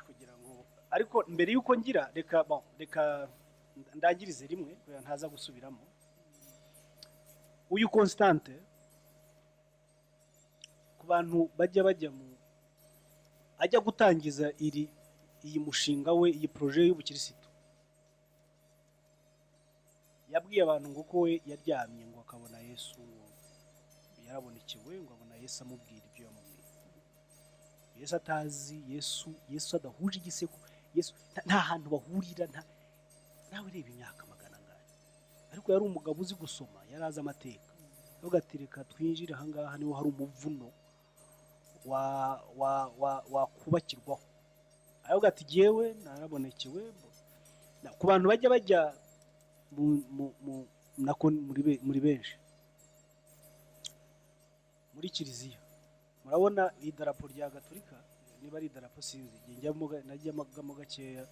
kugira ngo ariko mbere yuko ngira reka ndangirize rimwe kugira ntaza gusubiramo. Uyu Constante ku bantu bajya ajya gutangiza iyi mushinga we, iyi projet y'ubukirisitu, yabwiye abantu ngo ko we yaryamye ngo akabona Yesu, yarabonekewe ngo abona Yesu amubwira ibyo yamubwiye. Yesu atazi, Yesu adahuje igiseko, Yesu nta hantu bahurira, nawe reba imyaka magana ngari, ariko yari umugabo uzi gusoma, yari azi amateka. Ugatereka twinjira aha ngaha niho hari umuvuno wa kubakirwaho. Ayo gati jewe narabonekewe. Ku bantu bajya muri benshi muri kiliziya, murabona idarapo rya Gatolika, niba ari idarapo sinzi, najyamo gakeya,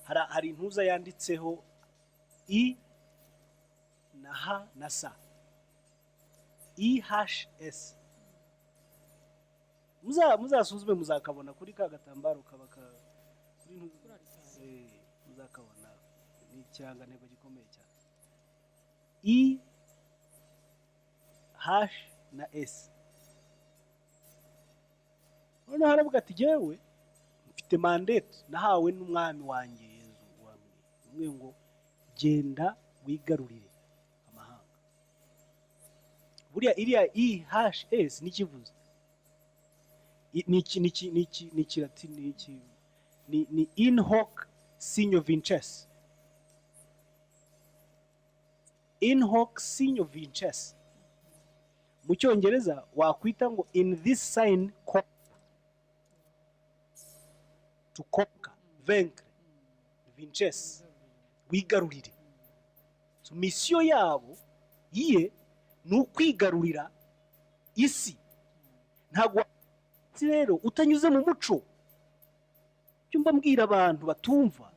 hari intuza yanditseho I na H na S, IHS. Muzasuzume muzakabona kuri ka gatambaro kuri muzakabona, ni ikirangantego gikomeye cyane, I H na S. Noneho haravuga ati jewe mfite mandate nahawe n'umwami wanjye Yezu wamwe ngo genda wigarurire amahanga. Buriya iriya IHS nikivuze ni kilatini, ni in hoc signo vinces, in hoc signo vinces. Mu Cyongereza wakwita ngo in this sign to conquer, vaincre, vinces, wigarurire. So mission yabo iye ni ukwigarurira isi. Ntabwo rero utanyuze mu muco, cyumba mbwira abantu batumva,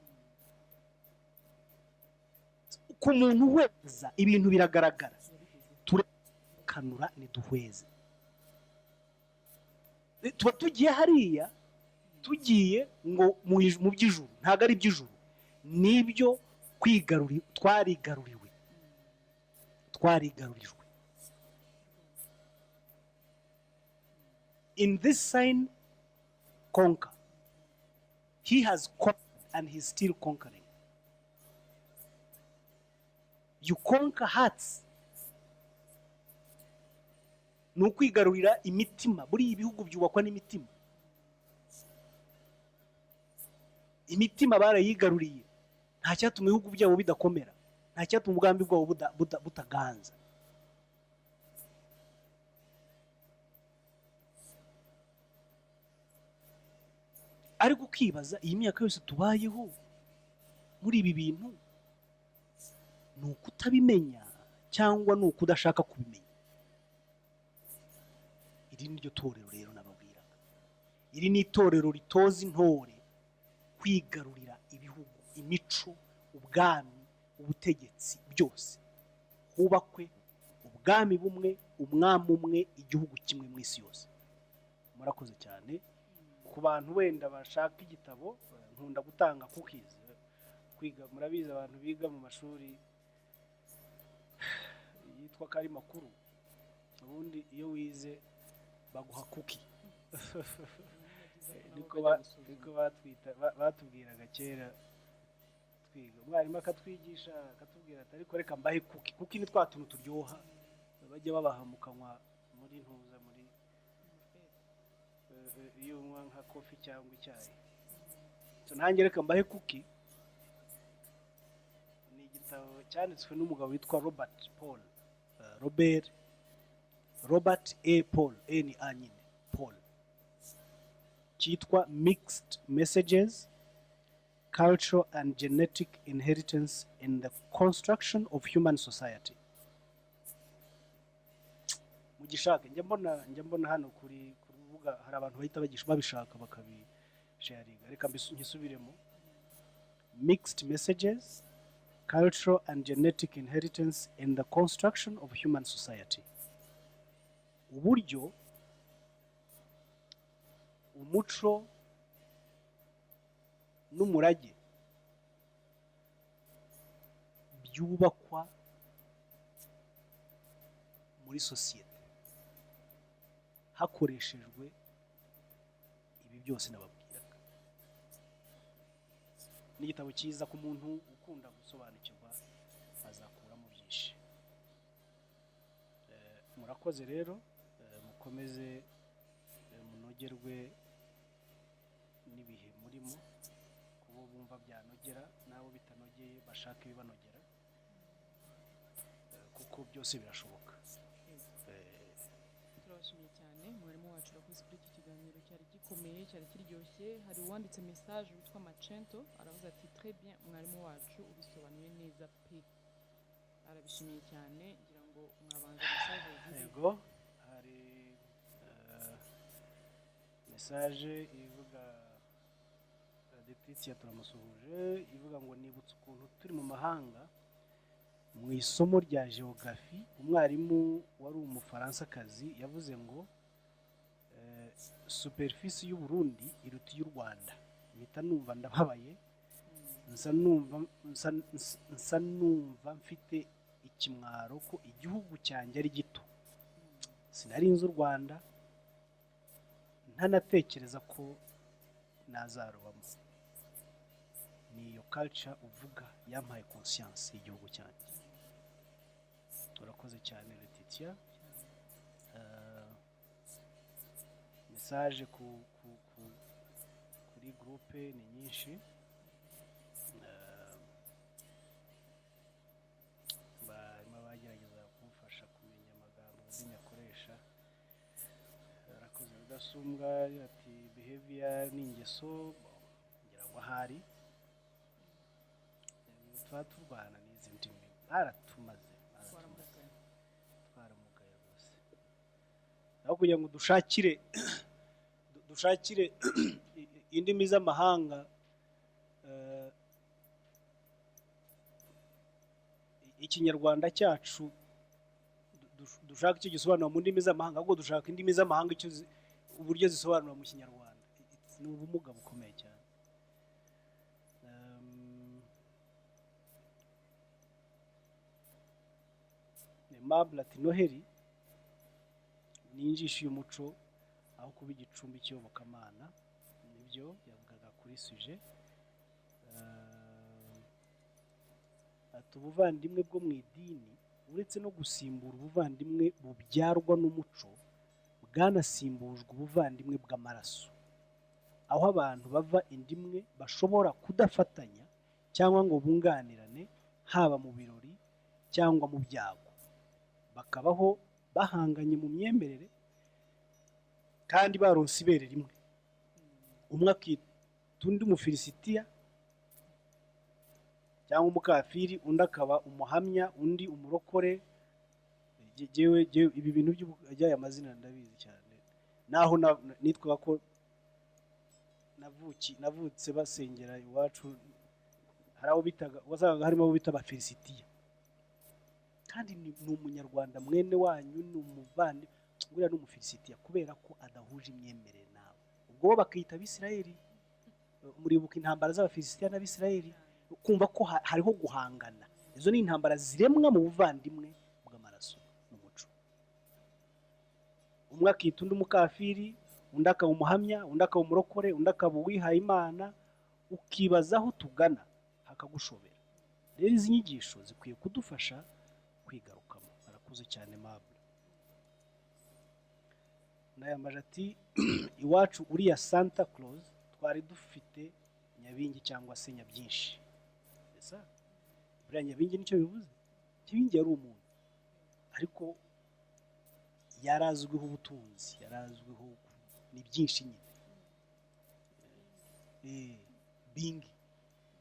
ku muntu weza ibintu biragaragara, turakanura niduhweze. Tuba tugiye hariya, tugiye ngo mu by'ijuru, ntago ari by'ijuru, nibyo kwigarurira, twarigarurijwe. In this sign, conquer. He has conquered and he's still conquering. You conquer hearts. Ni ukwigarurira imitima. Buri ibihugu byubakwa n'imitima. Imitima barayigaruriye. Nta cyatuma ibihugu byabo bidakomera. Nta cyatuma ubwambi bwabo butaganza. ariko ukibaza iyi myaka yose tubayeho muri ibi bintu ni ukutabimenya cyangwa ni ukudashaka kubimenya. Iri ni ryo torero rero nababwiraga. Iri ni itorero ritoza intore kwigarurira ibihugu, imico, ubwami, ubutegetsi byose. Hubakwe ubwami bumwe, umwami umwe, igihugu kimwe mu isi yose. Murakoze cyane. Ku bantu wenda bashaka igitabo, nkunda gutanga cookies. Kwiga murabizi abantu biga mu mashuri yitwa kari makuru, ubundi iyo wize baguha cookie. niko batubwiraga kera twiga. Umwarimu akatwigisha akatubwira ati ariko reka mbahe cookie. Cookie ni twa tuntu turyoha bajya babaha mu kanwa muri ntuza muri iyo unywa nka kofi cyangwa icyayi. So nanjye reka mbahe cookie. Ni igitabo cyanditswe n'umugabo witwa Robert A. Paul, N A nyine Paul, cyitwa Mixed Messages, Cultural and Genetic Inheritance in the Construction of Human Society. Mugishaka njya mbona hano kuri rubuga hari abantu bahita babishaka bakabisharinga. Reka nkisubiremo. Mixed Messages, Cultural and Genetic Inheritance in the Construction of Human Society. Uburyo umuco n'umurage byubakwa muri sosiyete hakoreshejwe ibi byose nababwiraga. Ni igitabo cyiza ku muntu ukunda gusobanukirwa azakuramo byinshi. Murakoze rero, mukomeze munogerwe n'ibihe murimo, kubo bumva byanogera nabo bitanogeye bashaka ibibanogera, kuko byose birashoboka.
Turabashimiye cyane mwarimu wacu urakoze kuri iki kiganiro cyari gikomeye cyari kiryoshye. Hari uwanditse message witwa Macento aravuze ati très bien mwarimu wacu ubisobanuye neza pe. Arabishimiye cyane ngira ngo mwabanza message
yego. Hari message ivuga Letitia turamusuhuje, ivuga ngo nibutse ukuntu turi mu mahanga mu isomo rya geography umwarimu wari umufaransa-kazi yavuze ngo superficie y'u Burundi iruta y'u Rwanda. Mpita numva ndababaye, nsa numva mfite ikimwaro ko igihugu cyanjye ari gito. Sinari nzi u Rwanda, ntanatekereza ko nazarubamo. Niyo culture uvuga yampaye conscience y'igihugu cyanjye. Urakoze cyane Letitia. Message kuri groupe ni nyinshi. Barimo bagerageza kumfasha kumenya amagambo y'inyakoresha. Urakoze udasumbwa ati behavior n'ingeso ngira ngo ahari twaturwana n'izi ndimi baratumaze twaramugaye rwose. Aho kugira ngo dushakire indimi z'amahanga ikinyarwanda cyacu dushaka icyo gisobanura mu ndimi z'amahanga, ahubwo dushaka indimi z'amahanga icyo uburyo zisobanura mu kinyarwanda. Ni ubumuga bukomeye cyane. Mabla ati Noheli ni injishi y'umuco aho kuba igicumbi cy'iyobokamana. Nibyo yavugaga kuri sujet. Ati ubuvandimwe bwo mu idini uretse no gusimbura ubuvandimwe bubyarwa n'umuco bwanasimbujwe ubuvandimwe bw'amaraso, aho abantu bava indimwe bashobora kudafatanya cyangwa ngo bunganirane haba mu birori cyangwa mu byago, bakabaho bahanganye mu myemerere kandi baronse ibere rimwe. Umwe undi umufilisitiya cyangwa umukafiri, undi akaba umuhamya, undi umurokore. Jewe ibi bintu by'aya mazina ndabizi cyane, naho nitwa ko navutse basengera iwacu, hari abo bitaga, wasangaga harimo abo bita abafilisitiya, kandi ni umunyarwanda mwene wanyu, ni umuvandi, buriya ni umufilisitiya kubera ko adahuje imyemerere nawe. Ubwo bo bakita abisirayeli. Muribuka intambara z'abafilisitiya n'abisirayeli, kumva ko hariho guhangana. Izo ni intambara ziremwa mu buvandimwe bw'amaraso n'umuco. Umwe akita undi umukafiri, undi akaba umuhamya, undi akaba umurokore, undi akaba uwihaye Imana, ukibaza aho tugana hakagushobera. Rero izi nyigisho zikwiye kudufasha kwigarukamo. Arakuze cyane Mabel. Nayamaje ati iwacu uriya Santa Claus twari dufite nyabingi cyangwa se nyabyinshi. Esa buriya nyabingi nicyo bivuze. Nyabingi yari umuntu, ariko yarazwiho ubutunzi, yarazwiho ni byinshi nyine. Bingi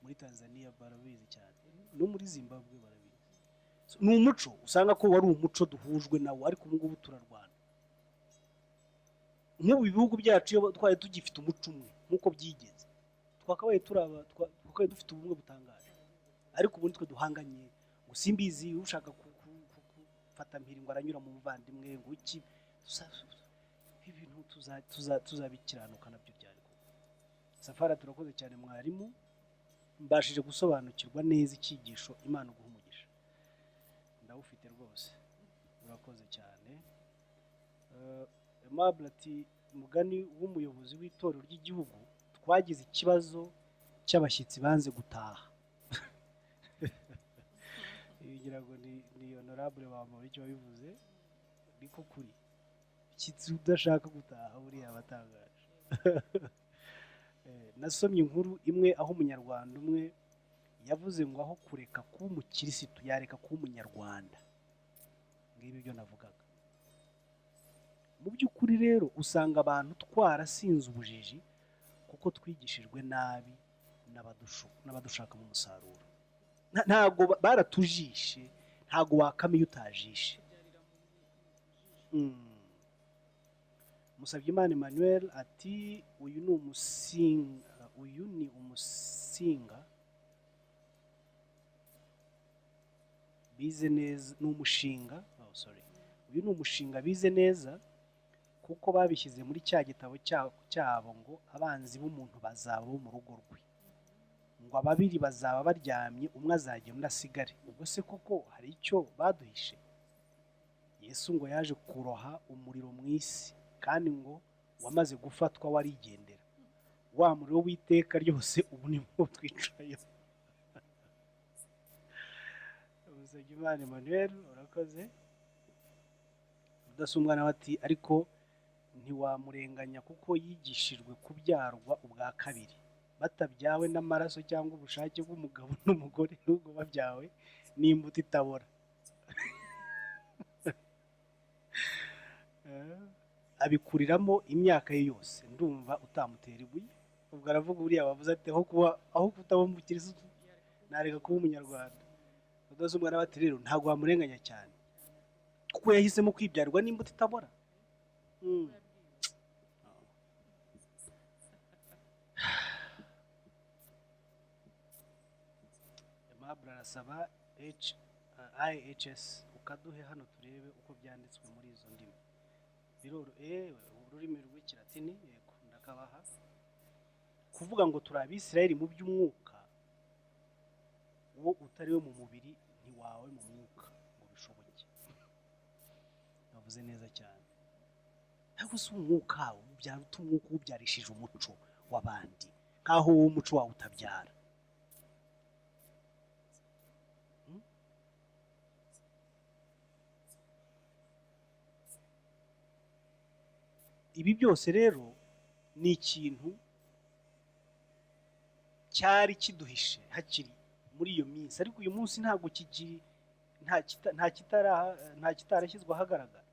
muri Tanzania barabizi cyane, no muri Zimbabwe barabizi. Ni umuco usanga ko wari umuco duhujwe nawo, ariko ubu ngubu turarwana. Nk'ubu ibihugu byacu iyo twari tugifite umuco umwe nk'uko byigeze, twakabaye dufite ubumwe butangaje, ariko ubundi twe duhanganye. Ngo simbizi ushaka gufata mpiri ngo aranyura mu muvandimwe ngo iki, ibintu tuzabikiranuka nabyo byari. Safari turakoze cyane mwarimu, mbashije gusobanukirwa neza icyigisho. Imana uguha umugisha, ndawufite rwose, urakoze cyane. Mabel ati umugani w'umuyobozi w'itorero ry'igihugu, twagize ikibazo cy'abashyitsi banze gutaha. Bigira ngo ni honorable bamuri icyo bivuze, niko kuri. Ikitsi udashaka gutaha buriya abatangaje. Nasomye inkuru imwe aho umunyarwanda umwe yavuze ngo aho kureka kuba umukirisitu yareka kuba umunyarwanda. Ngibi byo navugaga. Mu by'ukuri rero usanga abantu twarasinze ubujiji kuko twigishijwe nabi n'abadushaka mu musaruro. Ntago baratujishe, ntago wakamiye utajishe. Musabyimana Emmanuel ati uyu ni umusinga bize neza, ni umushinga, uyu ni umushinga bize neza kuko babishyize muri cya gitabo cyabo ngo abanzi b'umuntu bazaba bo mu rugo rwe, ngo ababiri bazaba baryamye, umwe azagenda undi asigare. Ubwo se koko hari icyo baduhishe? Yesu ngo yaje kuroha umuriro mu isi, kandi ngo wamaze gufatwa warigendera. Wa muriro w'iteka ryose ubu ni mo twicayeho. Musabyimana Emmanuel urakoze. Udasumbwa nawe ati ariko ntiwamurenganya kuko yigishijwe kubyarwa ubwa kabiri, batabyawe n'amaraso cyangwa ubushake bw'umugabo n'umugore, n'ubwo babyawe n'imbuto itabora. Abikuriramo imyaka ye yose, ndumva utamutera ibuye. Ubwo aravuga uriya wavuze ati aho kutaba umukirisitu nareka kuba umunyarwanda. Udasumbwa nawe ati rero ntabwo wamurenganya cyane kuko yahisemo kwibyarwa n'imbuto itabora. Mabel arasaba IHS ukaduhe hano turebe uko byanditswe muri izo ndimi. Biroro ururimi rw'ikilatini, yego ndakabaha. Kuvuga ngo turi Abisirayeli mu by'umwuka, uwo utari we mu mubiri ntiwawe mu mwuka ngo bishoboke. Navuze neza cyane. Ntabwo se umwuka ubyara umwuka ubyarishije umuco w'abandi, nkaho wowe umuco wawe utabyara. Ibi byose rero ni ikintu cyari kiduhishe hakiri muri iyo minsi, ariko uyu munsi ntabwo kigiri, nta kitarashyizwe ahagaragara.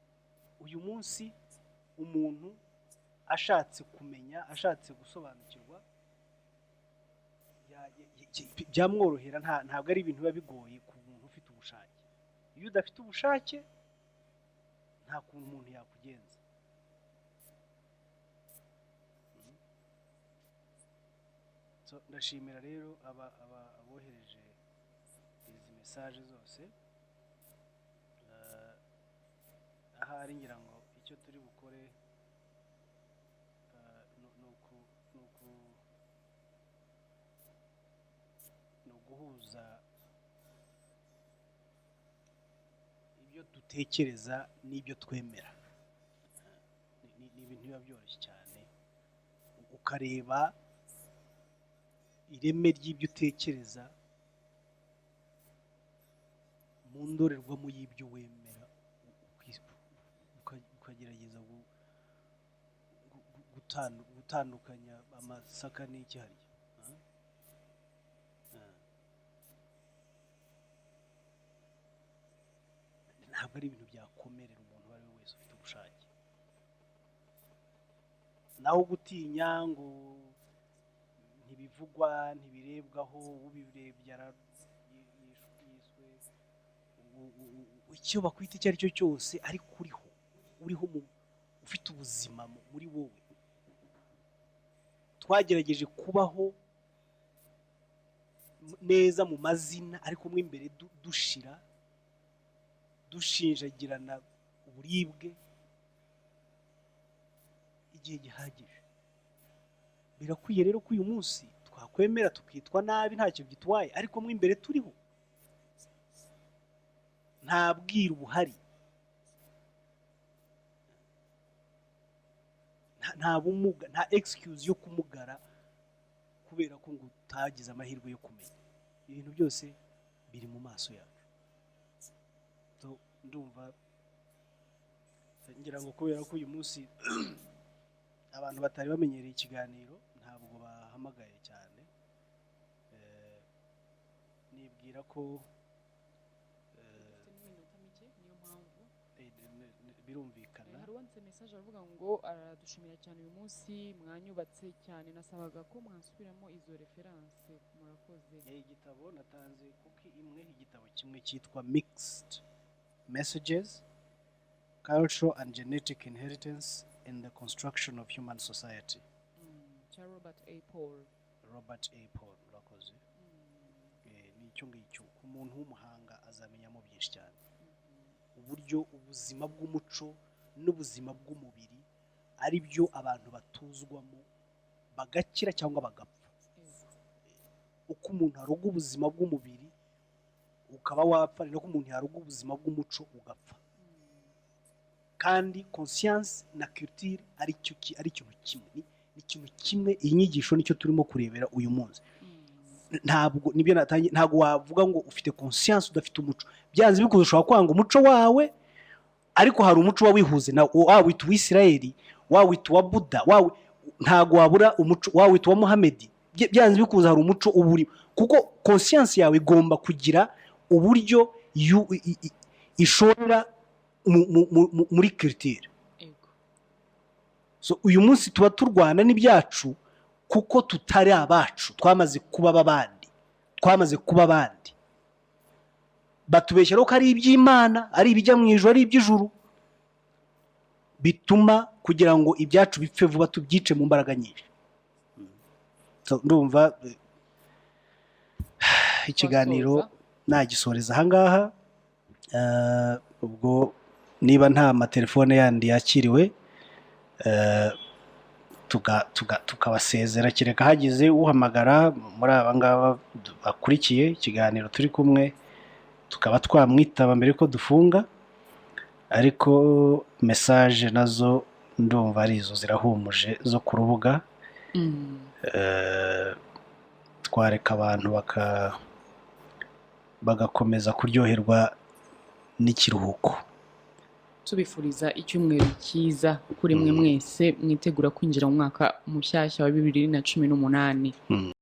Uyu munsi umuntu ashatse kumenya, ashatse gusobanukirwa, byamworohera, ntabwo ari ibintu biba bigoye ku muntu ufite ubushake. Iyo udafite ubushake nta kuntu umuntu yakugenza. Ndashimira rero abohereje izi mesaje zose. Ahari ngira ngo icyo turi bukore ni uguhuza ibyo dutekereza n'ibyo twemera. Ni ibintu biba byoroshye cyane, ukareba ireme ry'ibyo utekereza mu ndorerwamo y'ibyo wemera, ukagerageza gutandukanya amasaka n'icyayi. Ntabwo ari ibintu byakomerera umuntu uwo ari we wese ufite ubushake. Naho gutinya ngo ntibivugwa ntibirebwaho, ubirebye yiswe icyo bakwita icyo ari cyo cyose, ariko uriho ufite ubuzima muri wowe. Twagerageje kubaho neza mu mazina, ariko mo imbere dushira, dushinjagirana uburibwe igihe gihagije. Birakwiye rero ko uyu munsi twakwemera tukitwa nabi ntacyo byitwaye, ariko mo imbere turiho, nta bwiru buhari, nta bumuga, nta excuse yo kumugara kubera ko ngo utagize amahirwe yo kumenya. Ibintu byose biri mu maso yacu. Ndumva ngira ngo kubera ko uyu munsi abantu batari bamenyereye ikiganiro ntabwo bahamagaye cyane, nibwira ko birumvikana.
Hari uwanditse message aravuga ngo aradushimira cyane uyu munsi, mwanyubatse cyane, nasabaga ko mwasubiramo izo reference. Murakoze.
Igitabo natanze kuki imwe, igitabo kimwe cyitwa Mixed Messages, Cultural and Genetic Inheritance in the Construction of Human Society.
Robert A. Paul. Murakoze.
Nicyo ngicyo ku muntu w'umuhanga azamenyamo byinshi cyane. Uburyo ubuzima bw'umuco n'ubuzima bw'umubiri ari byo abantu batuzwamo bagakira cyangwa bagapfa. Uko umuntu aruga ubuzima bw'umubiri ukaba wapfa, ni nako umuntu yaruga ubuzima bw'umuco ugapfa. Kandi conscience na culture ari ikintu kimwe, ni ikintu kimwe. Iyi nyigisho nicyo turimo kurebera uyu munsi. Ntabwo nibyo natangiye, ntabwo wavuga ngo ufite conscience udafite umuco. Byanze bikuze ushobora kwanga umuco wawe, ariko hari umuco wawihuze na wawita uw'Isirayeli, wawita uwa Buddha, ntabwo wabura umuco, wawita uwa Muhammad. Byanze bikuze hari umuco uburi, kuko conscience yawe igomba kugira uburyo ishobora muri culture. So uyu munsi tuba turwana n'ibyacu kuko tutari abacu, twamaze kuba abandi. Batubeshyira ko ari iby'Imana, ari ibijya mu ijuru, ari iby'ijuru, bituma kugira ngo ibyacu bipfe vuba tubyice mu mbaraga nyinshi. Ndumva ikiganiro nagisoreza ahangaha. Ubwo niba nta amatelefone yandi yakiriwe, tukabasezera, kereka hagize uhamagara muri aba ngaba bakurikiye ikiganiro turi kumwe, tukaba twamwitaba mbere ko dufunga. Ariko message nazo ndumva ari izo zirahumuje zo ku rubuga. Twareka abantu bagakomeza kuryoherwa n'ikiruhuko.
Tubifuriza icyumweru cyiza kuri mwe mwese mwitegura kwinjira mu mwaka mushyashya wa 2018.